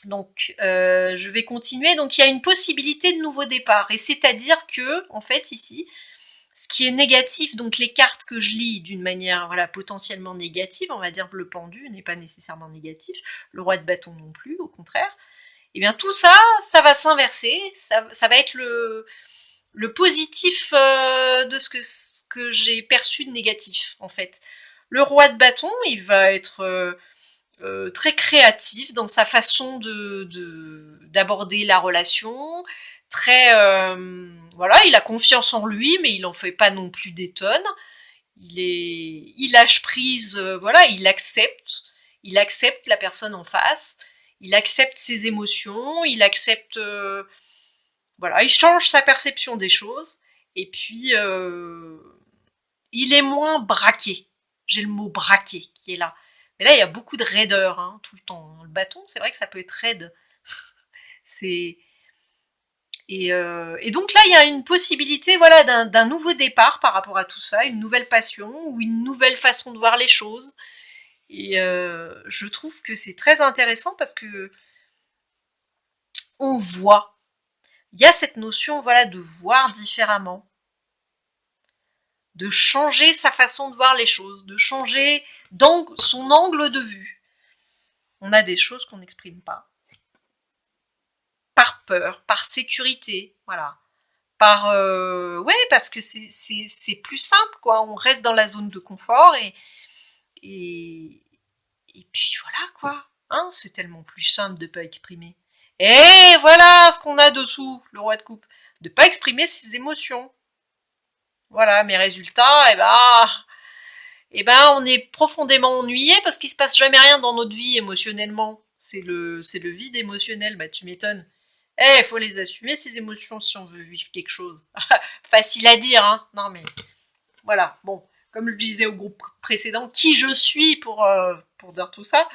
S1: Donc, je vais continuer. Donc, il y a une possibilité de nouveau départ. Et c'est-à-dire que, en fait, ici, ce qui est négatif, donc les cartes que je lis d'une manière voilà, potentiellement négative, on va dire le pendu n'est pas nécessairement négatif, le roi de bâton non plus, au contraire, et bien tout ça, ça va s'inverser, ça va être le positif de ce que j'ai perçu de négatif, en fait. Le roi de bâton, il va être très créatif dans sa façon d'aborder la relation, très voilà, il a confiance en lui, mais il en fait pas non plus des tonnes. Il lâche prise, voilà, il accepte la personne en face, il accepte ses émotions, il accepte, voilà, il change sa perception des choses, et puis il est moins braqué. J'ai le mot braqué qui est là. Mais là, il y a beaucoup de raideur, hein, tout le temps. Le bâton, c'est vrai que ça peut être raide. C'est et donc là, il y a une possibilité, voilà, d'un nouveau départ par rapport à tout ça, une nouvelle passion ou une nouvelle façon de voir les choses. Et je trouve que c'est très intéressant parce que on voit. Il y a cette notion, voilà, de voir différemment, de changer sa façon de voir les choses, de changer son angle de vue. On a des choses qu'on n'exprime pas. Par peur, par sécurité, voilà. Par ouais, parce que c'est plus simple, quoi. On reste dans la zone de confort et, et puis voilà, quoi. Hein, c'est tellement plus simple de pas exprimer. Et voilà ce qu'on a dessous, le roi de coupe. De pas exprimer ses émotions. Voilà, mes résultats, on est profondément ennuyé parce qu'il se passe jamais rien dans notre vie émotionnellement. c'est le vide émotionnel, bah tu m'étonnes. Eh, faut les assumer ces émotions si on veut vivre quelque chose. Facile à dire, hein. Non mais voilà, bon, comme je disais au groupe précédent, qui je suis pour dire tout ça,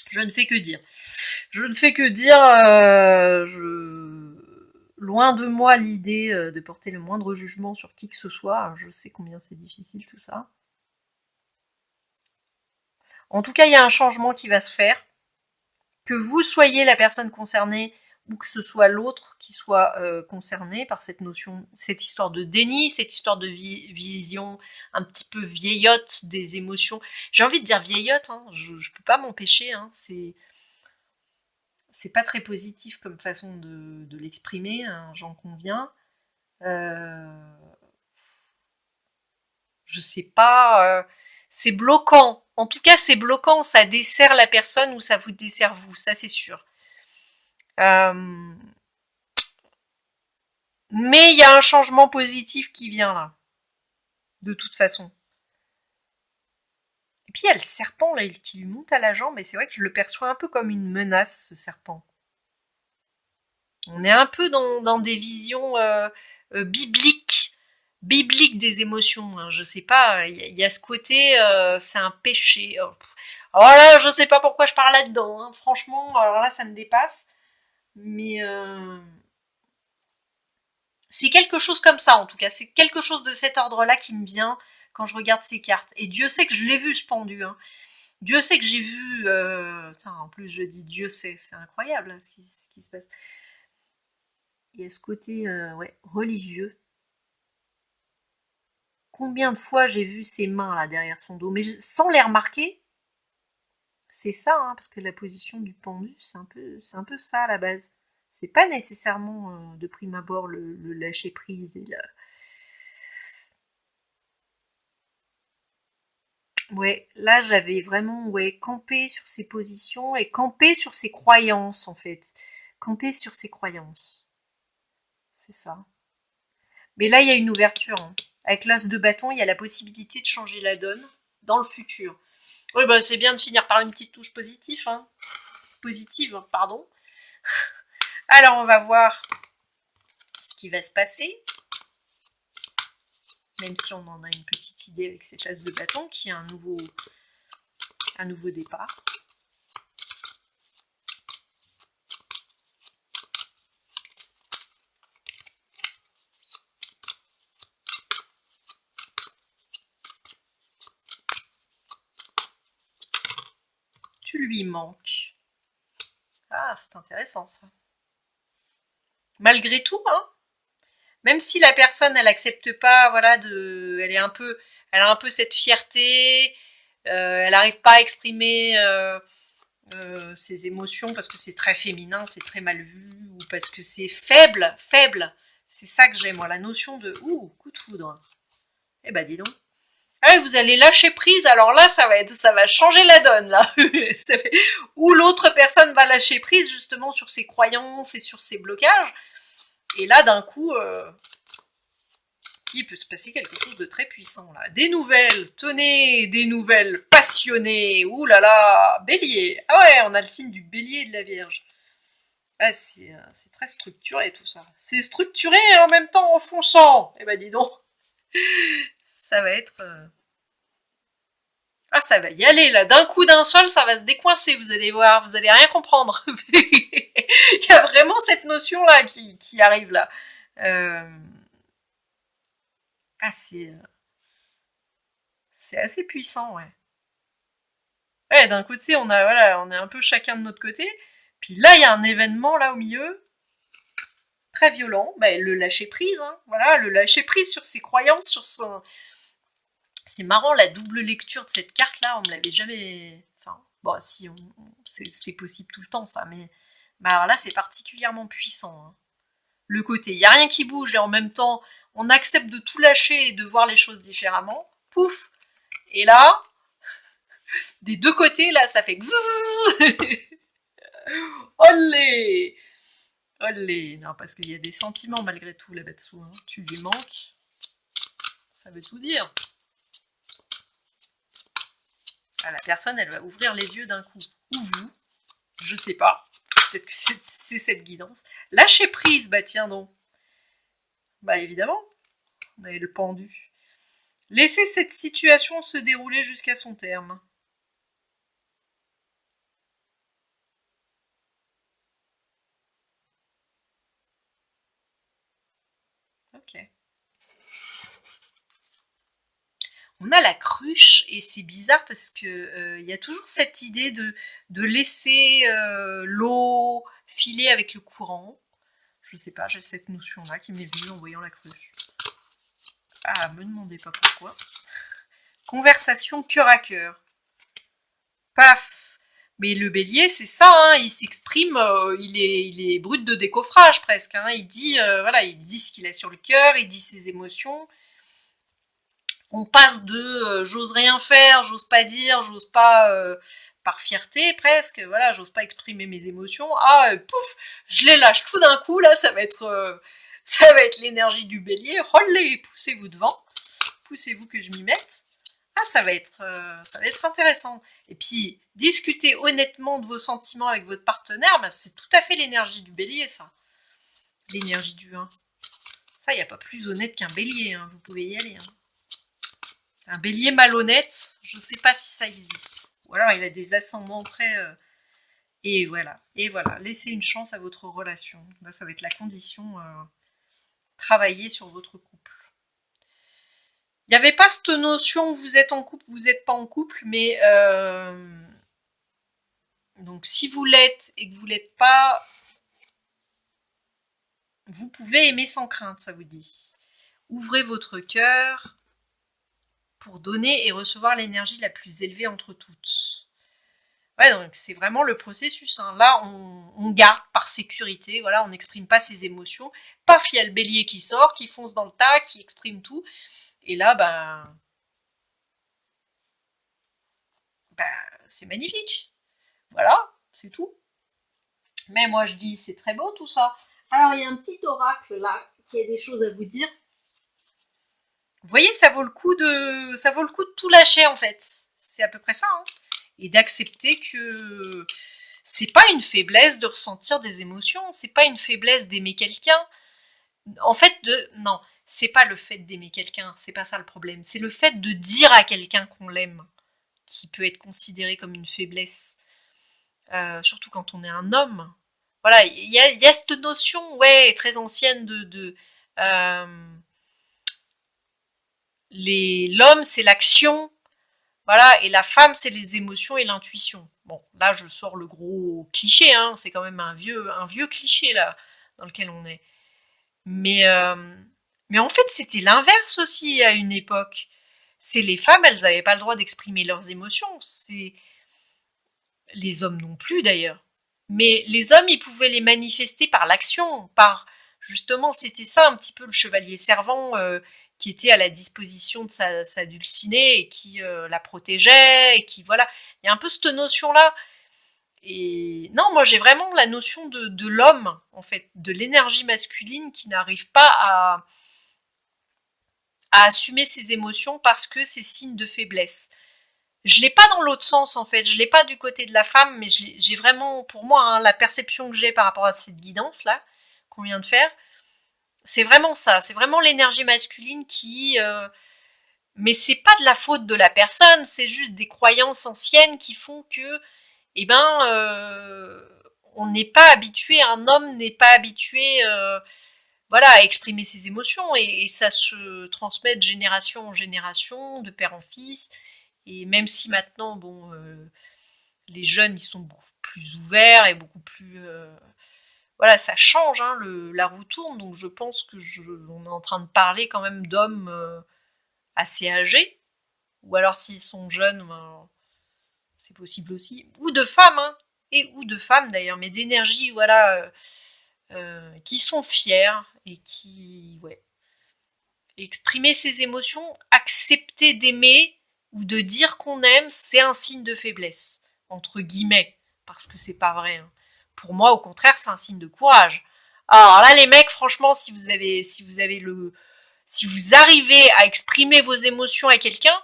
S1: je ne fais que dire. Je ne fais que dire, loin de moi l'idée de porter le moindre jugement sur qui que ce soit. Je sais combien c'est difficile tout ça. En tout cas, il y a un changement qui va se faire. Que vous soyez la personne concernée ou que ce soit l'autre qui soit concerné par cette notion, cette histoire de déni, cette histoire de vision un petit peu vieillotte des émotions. J'ai envie de dire vieillotte, hein, je peux pas m'empêcher, hein, c'est pas très positif comme façon de l'exprimer, hein, j'en conviens. Je sais pas, c'est bloquant. En tout cas, c'est bloquant, ça dessert la personne ou ça vous dessert vous, ça c'est sûr. Mais il y a un changement positif qui vient là, de toute façon. Et puis il y a le serpent là qui lui monte à la jambe, et c'est vrai que je le perçois un peu comme une menace, ce serpent. On est un peu dans des visions bibliques des émotions. Hein. Je sais pas, il y a ce côté, c'est un péché. Oh là, je sais pas pourquoi je parle là-dedans. Hein. Franchement, alors là, ça me dépasse. Mais c'est quelque chose comme ça, en tout cas. C'est quelque chose de cet ordre-là qui me vient quand je regarde ces cartes. Et Dieu sait que je l'ai vu, ce pendu. Hein. Dieu sait que j'ai vu... en plus, je dis Dieu sait. C'est incroyable hein, ce qui se passe. Il y a ce côté religieux. Combien de fois j'ai vu ses mains là derrière son dos, mais sans les remarquer. C'est ça, hein, parce que la position du pendu, c'est un peu ça à la base. C'est pas nécessairement de prime abord le lâcher prise et la... Ouais, là j'avais vraiment campé sur ses positions et campé sur ses croyances en fait. Campé sur ses croyances. C'est ça. Mais là il y a une ouverture. Hein. Avec l'as de bâton, il y a la possibilité de changer la donne dans le futur. Oui, bah c'est bien de finir par une petite touche positive, hein. Positive, pardon. Alors on va voir ce qui va se passer. Même si on en a une petite idée avec cette as de bâton qui est un nouveau départ. Tu lui manques. Ah, c'est intéressant ça. Malgré tout, hein, même si la personne elle accepte pas, voilà, elle a un peu cette fierté, elle n'arrive pas à exprimer ses émotions parce que c'est très féminin, c'est très mal vu, ou parce que c'est faible. C'est ça que j'aime, moi, la notion de coup de foudre. Eh ben dis donc. Ah, vous allez lâcher prise, alors là ça va changer la donne là. Ou l'autre personne va lâcher prise justement sur ses croyances et sur ses blocages. Et là d'un coup, il peut se passer quelque chose de très puissant là. Des nouvelles, tenez, des nouvelles passionnées. Ouh là là, bélier. Ah ouais, on a le signe du bélier et de la vierge. Ah, c'est très structuré tout ça. C'est structuré et en même temps enfonçant. Eh ben dis donc, ça va être... Ah, ça va y aller là. D'un coup d'un seul, ça va se décoincer, vous allez voir, vous allez rien comprendre. Il y a vraiment cette notion là qui arrive là. Ah, c'est assez puissant, ouais. Ouais, d'un côté, on est un peu chacun de notre côté. Puis là, il y a un événement là au milieu, très violent. Bah, le lâcher prise, hein. Voilà, le lâcher prise sur ses croyances, sur son. C'est marrant la double lecture de cette carte là, on me l'avait jamais. Enfin, bon, si, c'est possible tout le temps ça, mais alors là, c'est particulièrement puissant. Hein. Le côté, il y a rien qui bouge et en même temps, on accepte de tout lâcher et de voir les choses différemment. Pouf. Et là, des deux côtés, là, ça fait olé. Olé. Non, parce qu'il y a des sentiments malgré tout là-bas dessous. Hein. Tu lui manques. Ça veut tout dire. Ah, la personne, elle va ouvrir les yeux d'un coup. Ou vous. Je sais pas. Peut-être que c'est cette guidance. Lâcher prise, bah tiens donc. Bah évidemment, on avait le pendu. Laissez cette situation se dérouler jusqu'à son terme. Ok. On a la cruche et c'est bizarre parce que y a toujours cette idée de laisser l'eau filer avec le courant. Je sais pas, j'ai cette notion-là qui m'est venue en voyant la cruche. Ah, me demandez pas pourquoi. Conversation cœur à cœur. Paf. Mais le bélier, c'est ça, hein, il s'exprime, il est brut de décoffrage presque. Hein, il dit, voilà, il dit ce qu'il a sur le cœur, il dit ses émotions. On passe de j'ose rien faire, j'ose pas dire, j'ose pas par fierté presque, voilà, j'ose pas exprimer mes émotions. Ah, pouf, je les lâche tout d'un coup, là, ça va être l'énergie du bélier. Rollez, poussez-vous devant, poussez-vous que je m'y mette. Ah, ça va être intéressant. Et puis, discuter honnêtement de vos sentiments avec votre partenaire, ben, c'est tout à fait l'énergie du bélier, ça. L'énergie du 1. Ça, il n'y a pas plus honnête qu'un bélier, hein. Vous pouvez y aller. Hein. Un bélier malhonnête, je ne sais pas si ça existe. Ou alors il a des ascendants très... Et voilà, laissez une chance à votre relation. Là, ça va être la condition. Travailler sur votre couple. Il n'y avait pas cette notion vous êtes en couple, vous n'êtes pas en couple, mais donc si vous l'êtes et que vous ne l'êtes pas, vous pouvez aimer sans crainte, ça vous dit. Ouvrez votre cœur pour donner et recevoir l'énergie la plus élevée entre toutes. Ouais, donc c'est vraiment le processus. Hein. Là, on garde par sécurité, voilà, on n'exprime pas ses émotions. Paf, il y a le bélier qui sort, qui fonce dans le tas, qui exprime tout. Et là, c'est magnifique. Voilà, c'est tout. Mais moi, je dis, c'est très beau tout ça. Alors, il y a un petit oracle là, qui a des choses à vous dire. Vous voyez, ça vaut le coup de tout lâcher en fait. C'est à peu près ça. Hein. Et d'accepter que c'est pas une faiblesse de ressentir des émotions, c'est pas une faiblesse d'aimer quelqu'un. En fait, non, c'est pas le fait d'aimer quelqu'un, c'est pas ça le problème. C'est le fait de dire à quelqu'un qu'on l'aime qui peut être considéré comme une faiblesse. Surtout quand on est un homme. Voilà, il y a cette notion, ouais, très ancienne de l'homme c'est l'action, voilà, et la femme c'est les émotions et l'intuition. Bon, là je sors le gros cliché, hein, c'est quand même un vieux cliché là dans lequel on est. Mais en fait c'était l'inverse aussi à une époque. C'est les femmes, elles n'avaient pas le droit d'exprimer leurs émotions. C'est les hommes non plus d'ailleurs. Mais les hommes, ils pouvaient les manifester par l'action, par justement, c'était ça un petit peu le chevalier servant qui était à la disposition de sa dulcinée et qui la protégeait et qui voilà. Il y a un peu cette notion-là. Et non, moi j'ai vraiment la notion de l'homme en fait, de l'énergie masculine qui n'arrive pas à assumer ses émotions parce que c'est signe de faiblesse. Je l'ai pas dans l'autre sens en fait, je l'ai pas du côté de la femme, mais j'ai vraiment, pour moi, hein, la perception que j'ai par rapport à cette guidance là qu'on vient de faire, c'est vraiment ça, c'est vraiment l'énergie masculine qui, mais c'est pas de la faute de la personne, c'est juste des croyances anciennes qui font que, eh ben, on n'est pas habitué, un homme n'est pas habitué, voilà, à exprimer ses émotions et ça se transmet de génération en génération, de père en fils. Et même si maintenant, bon, les jeunes, ils sont beaucoup plus ouverts et beaucoup plus... voilà, ça change, hein, la roue tourne, donc je pense que on est en train de parler quand même d'hommes assez âgés, ou alors s'ils sont jeunes, ben, c'est possible aussi, ou de femmes, hein, et ou de femmes d'ailleurs, mais d'énergie, voilà, qui sont fiers et qui, ouais, exprimer ses émotions, accepter d'aimer, ou de dire qu'on aime, c'est un signe de faiblesse, entre guillemets, parce que c'est pas vrai. Hein. Pour moi, au contraire, c'est un signe de courage. Alors là, les mecs, franchement, si vous arrivez à exprimer vos émotions à quelqu'un,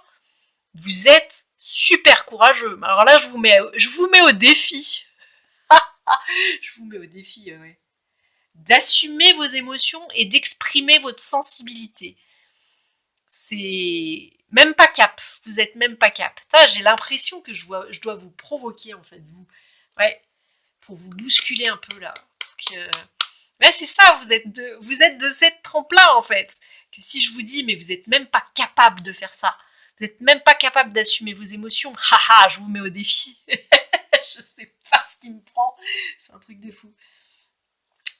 S1: vous êtes super courageux. Alors là, je vous mets au défi. Je vous mets au défi, ouais. D'assumer vos émotions et d'exprimer votre sensibilité. C'est même pas cap. Vous êtes même pas cap. J'ai l'impression que je dois vous provoquer, en fait. Ouais, pour vous bousculer un peu, là. Ouais, c'est ça, vous êtes de cette trempe-là, en fait. Que si je vous dis, mais vous êtes même pas capable de faire ça. Vous êtes même pas capable d'assumer vos émotions. Haha, je vous mets au défi. Je sais pas ce qui me prend. C'est un truc de fou.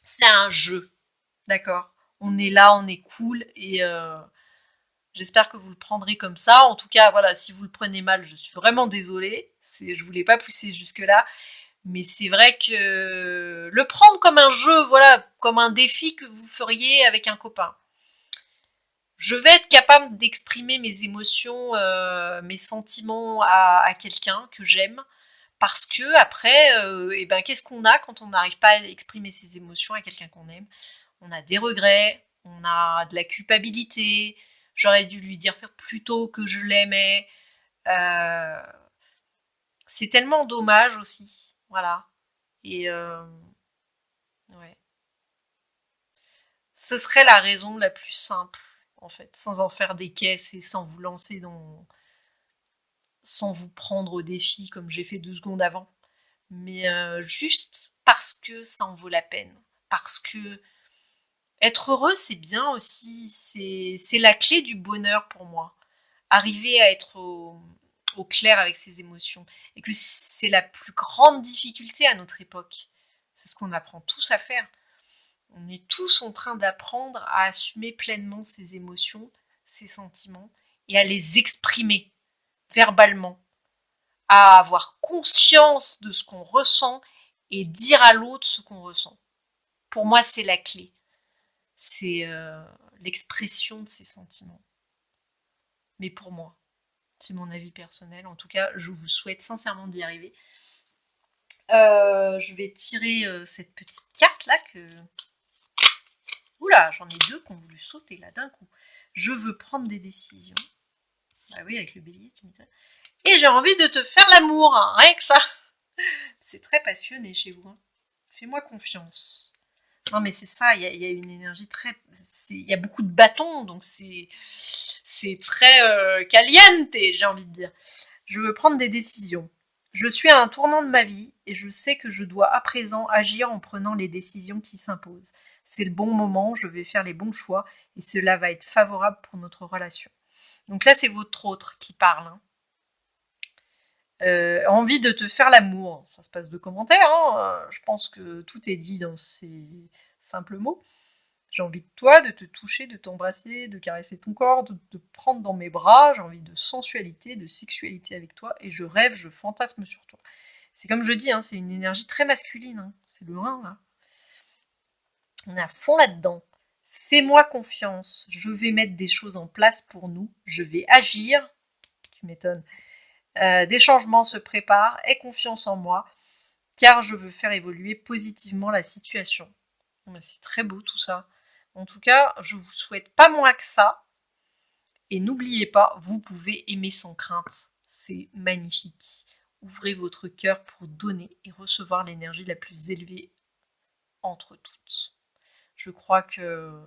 S1: C'est un jeu. D'accord. On est là, on est cool et j'espère que vous le prendrez comme ça. En tout cas, voilà, si vous le prenez mal, je suis vraiment désolée. Je voulais pas pousser jusque-là. Mais c'est vrai que le prendre comme un jeu, voilà, comme un défi que vous feriez avec un copain. Je vais être capable d'exprimer mes émotions, mes sentiments à quelqu'un que j'aime. Parce que après, et ben, qu'est-ce qu'on a quand on n'arrive pas à exprimer ses émotions à quelqu'un qu'on aime? On a des regrets, on a de la culpabilité, j'aurais dû lui dire plus tôt que je l'aimais. Euh, c'est tellement dommage aussi, voilà. Et ouais. Ce serait la raison la plus simple, en fait, sans en faire des caisses et sans vous lancer dans... sans vous prendre au défi comme j'ai fait 2 secondes avant. Mais juste parce que ça en vaut la peine. Parce que être heureux, c'est bien aussi. C'est la clé du bonheur pour moi. Arriver à être au clair avec ses émotions. Et que c'est la plus grande difficulté à notre époque. C'est ce qu'on apprend tous à faire. On est tous en train d'apprendre à assumer pleinement ses émotions, ses sentiments, et à les exprimer verbalement. À avoir conscience de ce qu'on ressent et dire à l'autre ce qu'on ressent. Pour moi, c'est la clé. C'est l'expression de ses sentiments. Mais pour moi, c'est mon avis personnel. En tout cas, je vous souhaite sincèrement d'y arriver. Je vais tirer cette petite carte là que... Oula, j'en ai 2 qui ont voulu sauter là d'un coup. Je veux prendre des décisions. Ah oui, avec le bélier, tu me dis ça. Et j'ai envie de te faire l'amour, hein, rien que ça. C'est très passionné chez vous. Hein. Fais-moi confiance. Non mais c'est ça, il y a une énergie très... Il y a beaucoup de bâtons, donc c'est très caliente, j'ai envie de dire. Je veux prendre des décisions. Je suis à un tournant de ma vie et je sais que je dois à présent agir en prenant les décisions qui s'imposent. C'est le bon moment, je vais faire les bons choix et cela va être favorable pour notre relation. Donc là, c'est votre autre qui parle. Hein. Envie de te faire l'amour. Ça se passe de commentaires. Hein. Je pense que tout est dit dans ces simples mots. J'ai envie de toi, de te toucher, de t'embrasser, de caresser ton corps, de te prendre dans mes bras. J'ai envie de sensualité, de sexualité avec toi. Et je rêve, je fantasme sur toi. C'est comme je dis, hein, c'est une énergie très masculine. Hein. C'est le 1, là. On est à fond là-dedans. Fais-moi confiance. Je vais mettre des choses en place pour nous. Je vais agir. Tu m'étonnes. Des changements se préparent. Aie confiance en moi. Car je veux faire évoluer positivement la situation. C'est très beau tout ça. En tout cas, je vous souhaite pas moins que ça. Et n'oubliez pas, vous pouvez aimer sans crainte. C'est magnifique. Ouvrez votre cœur pour donner et recevoir l'énergie la plus élevée entre toutes. Je crois que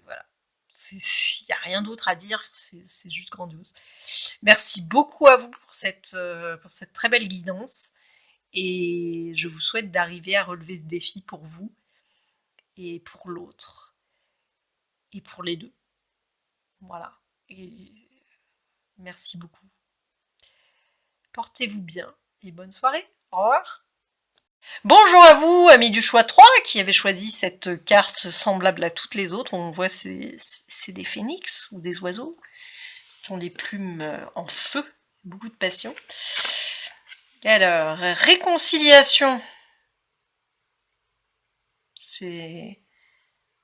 S1: voilà. Il n'y a rien d'autre à dire, c'est juste grandiose. Merci beaucoup à vous pour cette très belle guidance. Et je vous souhaite d'arriver à relever ce défi pour vous et pour l'autre. Et pour les deux. Voilà. Et merci beaucoup. Portez-vous bien et bonne soirée. Au revoir. Bonjour à vous, amis du choix 3, qui avez choisi cette carte semblable à toutes les autres. On voit c'est des phénix ou des oiseaux qui ont des plumes en feu, beaucoup de passion. Alors, réconciliation. C'est...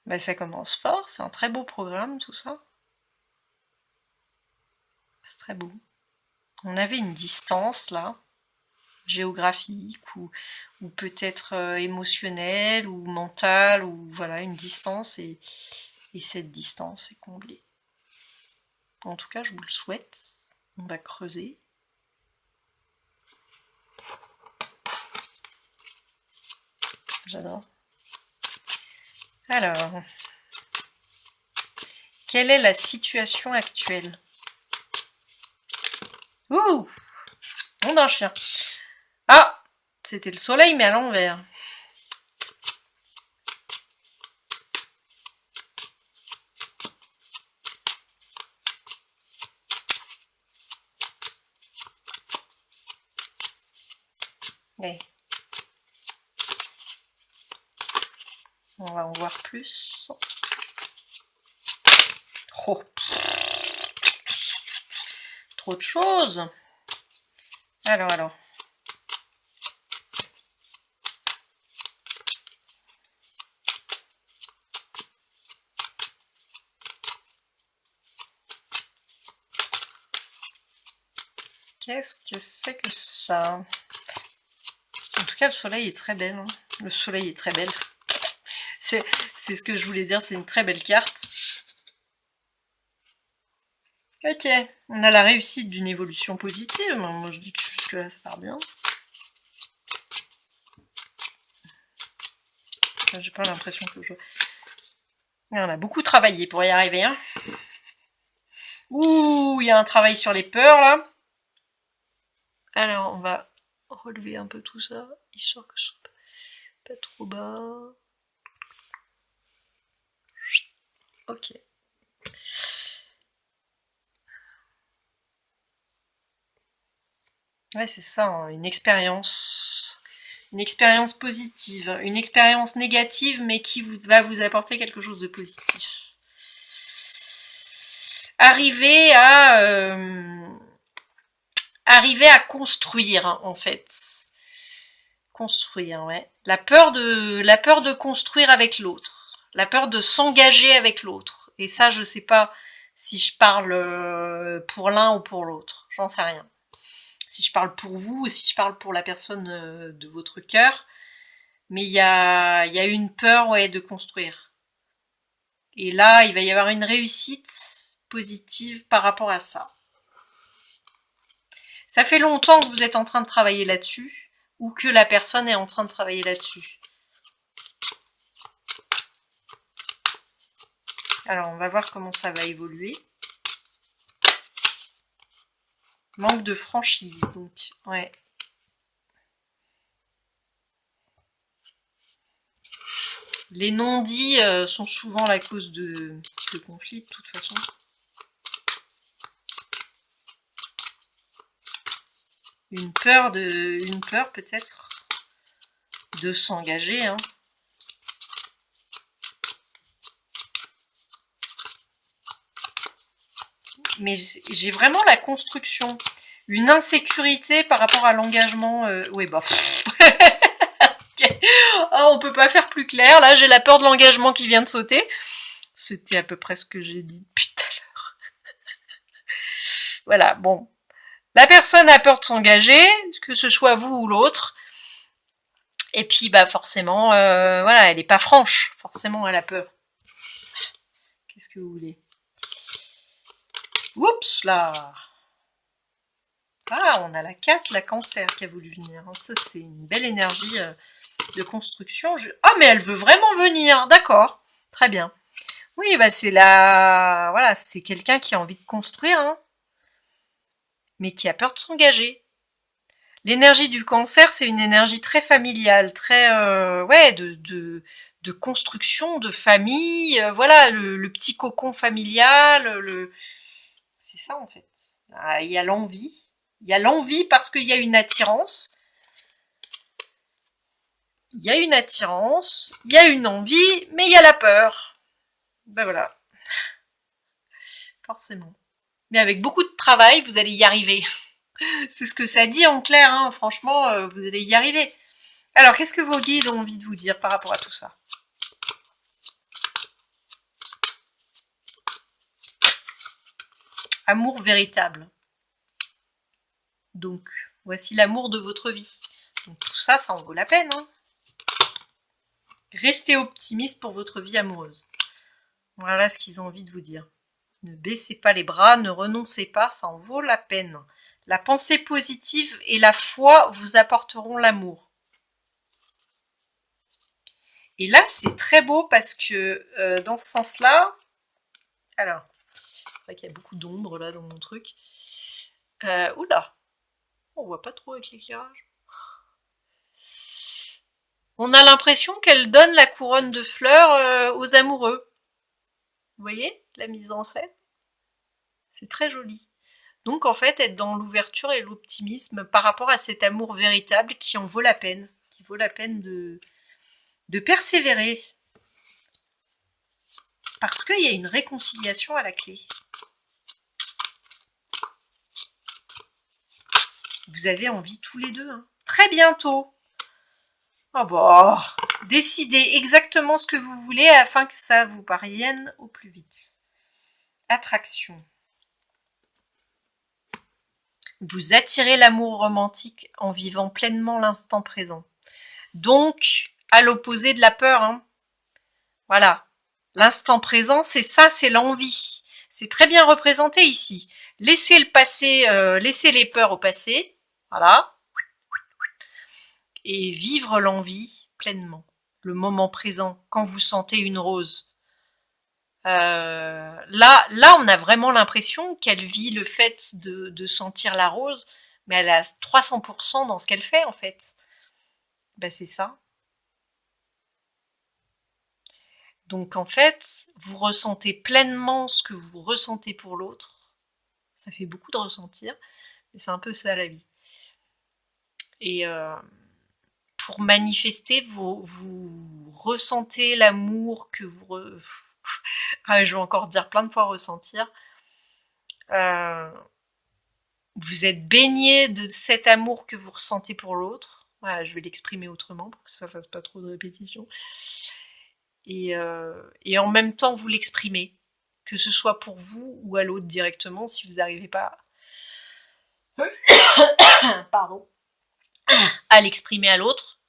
S1: Ben, ça commence fort, c'est un très beau programme tout ça. C'est très beau. On avait une distance là, géographique ou peut-être émotionnelle ou mentale, ou voilà, une distance et cette distance est comblée. En tout cas, je vous le souhaite. On va creuser. J'adore. Alors, quelle est la situation actuelle? Ouh, nom d'un chien. Ah, c'était le soleil, mais à l'envers. Allez. On va en voir plus. Oh. Trop de choses. Alors. Qu'est-ce que c'est que ça? En tout cas, le soleil est très belle. Hein. Le soleil est très belle. C'est ce que je voulais dire, c'est une très belle carte. Ok, on a la réussite d'une évolution positive. Moi, je dis que jusque-là, ça part bien. J'ai pas l'impression que je... On a beaucoup travaillé pour y arriver. Hein. Ouh, il y a un travail sur les peurs, là. Alors, on va relever un peu tout ça, histoire que ce soit pas trop bas. Ok. Ouais, c'est ça, hein, une expérience positive, une expérience négative, mais qui va vous apporter quelque chose de positif. Arriver à construire, en fait. Construire, ouais. La peur de construire avec l'autre. La peur de s'engager avec l'autre. Et ça, je sais pas si je parle pour l'un ou pour l'autre. J'en sais rien. Si je parle pour vous ou si je parle pour la personne de votre cœur. Mais il y a une peur, ouais, de construire. Et là, il va y avoir une réussite positive par rapport à ça. Ça fait longtemps que vous êtes en train de travailler là-dessus, ou que la personne est en train de travailler là-dessus. Alors, on va voir comment ça va évoluer. Manque de franchise, donc, ouais. Les non-dits sont souvent la cause de conflits, de toute façon. Une peur peut-être de s'engager, hein. Mais j'ai vraiment la construction. Une insécurité par rapport à l'engagement. Oui, bah. Okay. Oh, on peut pas faire plus clair. Là, j'ai la peur de l'engagement qui vient de sauter. C'était à peu près ce que j'ai dit depuis tout à l'heure. Voilà, bon. La personne a peur de s'engager, que ce soit vous ou l'autre. Et puis, bah, forcément, voilà, elle est pas franche. Forcément, elle a peur. Qu'est-ce que vous voulez? Oups, là. Ah, on a la 4, la cancer qui a voulu venir. Ça, c'est une belle énergie de construction. Ah, mais elle veut vraiment venir. D'accord. Très bien. Oui, bah c'est la... Voilà, c'est quelqu'un qui a envie de construire, hein, mais qui a peur de s'engager. L'énergie du cancer, c'est une énergie très familiale, très... ouais, de construction, de famille. Voilà, le petit cocon familial. C'est ça, en fait. Ah, il y a l'envie. Il y a l'envie parce qu'il y a une attirance. Il y a une attirance, il y a une envie, mais il y a la peur. Ben voilà. Forcément. Mais avec beaucoup de travail, vous allez y arriver. C'est ce que ça dit en clair, hein. Franchement, vous allez y arriver. Alors, qu'est-ce que vos guides ont envie de vous dire par rapport à tout ça? Amour véritable. Donc, voici l'amour de votre vie. Donc tout ça, ça en vaut la peine, hein. Restez optimiste pour votre vie amoureuse. Voilà ce qu'ils ont envie de vous dire. Ne baissez pas les bras, ne renoncez pas, ça en vaut la peine. La pensée positive et la foi vous apporteront l'amour. Et là, c'est très beau parce que dans ce sens-là, alors, c'est vrai qu'il y a beaucoup d'ombre là dans mon truc. Oula, on voit pas trop avec l'éclairage. On a l'impression qu'elle donne la couronne de fleurs aux amoureux. Vous voyez la mise en scène? C'est très joli. Donc en fait, être dans l'ouverture et l'optimisme par rapport à cet amour véritable qui en vaut la peine, qui vaut la peine de persévérer. Parce qu'il y a une réconciliation à la clé. Vous avez envie tous les deux, hein. Très bientôt. Oh bah, décidez exactement ce que vous voulez afin que ça vous parvienne au plus vite. Attraction. Vous attirez l'amour romantique en vivant pleinement l'instant présent. Donc, à l'opposé de la peur, hein. Voilà. L'instant présent, c'est ça, c'est l'envie. C'est très bien représenté ici. Laissez le passé, laissez les peurs au passé. Voilà. Et vivre l'envie pleinement. Le moment présent, quand vous sentez une rose. Là, on a vraiment l'impression qu'elle vit le fait de sentir la rose, mais elle est à 300% dans ce qu'elle fait, en fait. Ben, c'est ça. Donc, en fait, vous ressentez pleinement ce que vous ressentez pour l'autre. Ça fait beaucoup de ressentir, mais c'est un peu ça la vie. Et pour manifester, vous ressentez l'amour que vous... je vais encore dire plein de fois ressentir. Vous êtes baigné de cet amour que vous ressentez pour l'autre. Voilà, je vais l'exprimer autrement pour que ça fasse pas trop de répétition. Et en même temps, vous l'exprimez, que ce soit pour vous ou à l'autre directement, si vous n'arrivez pas pardon, à l'exprimer à l'autre.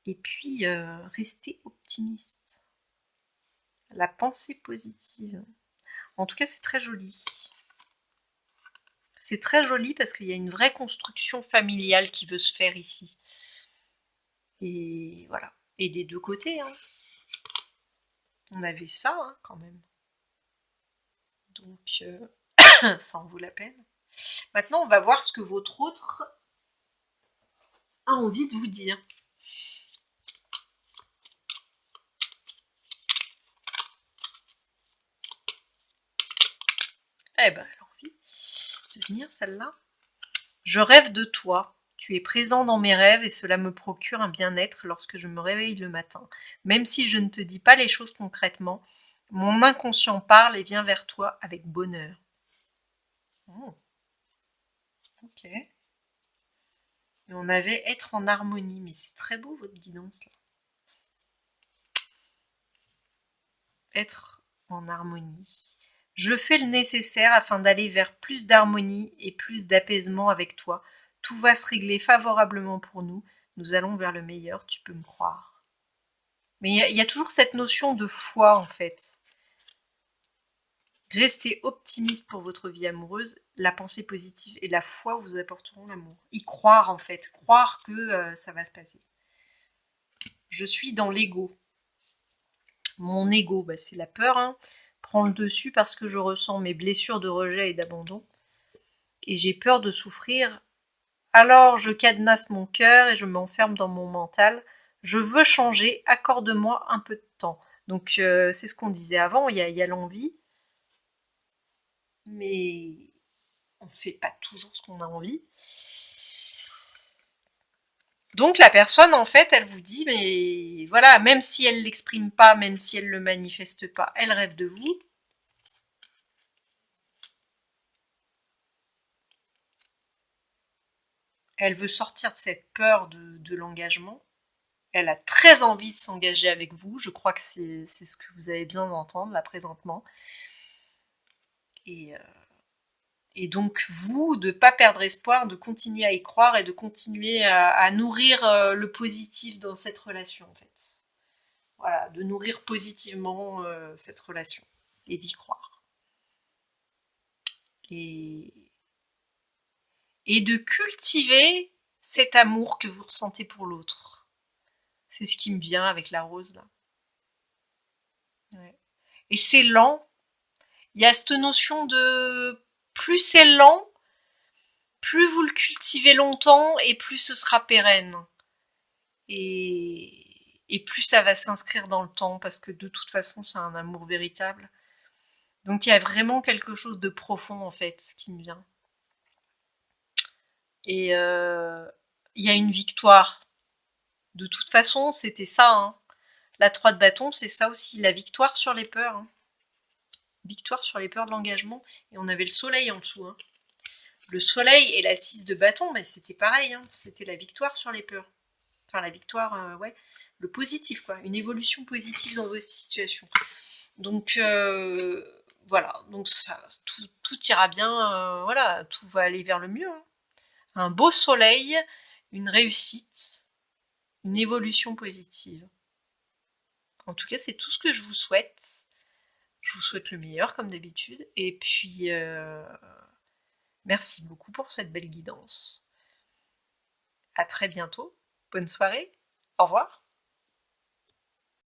S1: Et puis, restez optimiste. La pensée positive. En tout cas, c'est très joli. C'est très joli parce qu'il y a une vraie construction familiale qui veut se faire ici. Et voilà. Et des deux côtés, hein. On avait ça, hein, quand même. Donc, ça en vaut la peine. Maintenant, on va voir ce que votre autre a envie de vous dire. Eh ben, elle a envie de venir, celle-là. Je rêve de toi. Tu es présent dans mes rêves et cela me procure un bien-être lorsque je me réveille le matin. Même si je ne te dis pas les choses concrètement, mon inconscient parle et vient vers toi avec bonheur. Oh. Ok. Et on avait être en harmonie, mais c'est très beau votre guidance là. Être en harmonie. Je fais le nécessaire afin d'aller vers plus d'harmonie et plus d'apaisement avec toi. Tout va se régler favorablement pour nous. Nous allons vers le meilleur, tu peux me croire. Mais il y a toujours cette notion de foi en fait. Restez optimiste pour votre vie amoureuse. La pensée positive et la foi vous apporteront l'amour. Y croire en fait. Croire que ça va se passer. Je suis dans l'ego. Mon ego, bah, c'est la peur, hein, prend le dessus parce que je ressens mes blessures de rejet et d'abandon. Et j'ai peur de souffrir. Alors je cadenasse mon cœur et je m'enferme dans mon mental. Je veux changer, accorde-moi un peu de temps. Donc c'est ce qu'on disait avant, il y a l'envie, mais on ne fait pas toujours ce qu'on a envie. Donc la personne, en fait, elle vous dit, mais voilà, même si elle ne l'exprime pas, même si elle ne le manifeste pas, elle rêve de vous. Elle veut sortir de cette peur de l'engagement. Elle a très envie de s'engager avec vous. Je crois que c'est ce que vous avez besoin d'entendre là présentement. Et donc vous, de ne pas perdre espoir, de continuer à y croire et de continuer à nourrir le positif dans cette relation en fait. Voilà, de nourrir positivement cette relation et d'y croire. Et de cultiver cet amour que vous ressentez pour l'autre. C'est ce qui me vient avec la rose, là. Ouais. Et c'est lent. Il y a cette notion de plus c'est lent, plus vous le cultivez longtemps et plus ce sera pérenne. Et plus ça va s'inscrire dans le temps parce que de toute façon c'est un amour véritable. Donc il y a vraiment quelque chose de profond en fait, ce qui me vient. Et il y a une victoire. De toute façon, c'était ça. Hein. La 3 de bâton, c'est ça aussi, la victoire sur les peurs. Hein. Victoire sur les peurs de l'engagement. Et on avait le soleil en dessous. Hein. Le soleil et la 6 de bâton, mais c'était pareil. Hein. C'était la victoire sur les peurs. Enfin, la victoire, ouais. Le positif, quoi. Une évolution positive dans vos situations. Donc, voilà. Donc, ça, tout ira bien. Voilà, tout va aller vers le mieux. Hein. Un beau soleil, une réussite, une évolution positive. En tout cas, c'est tout ce que je vous souhaite. Je vous souhaite le meilleur, comme d'habitude. Et puis, merci beaucoup pour cette belle guidance. À très bientôt. Bonne soirée. Au revoir.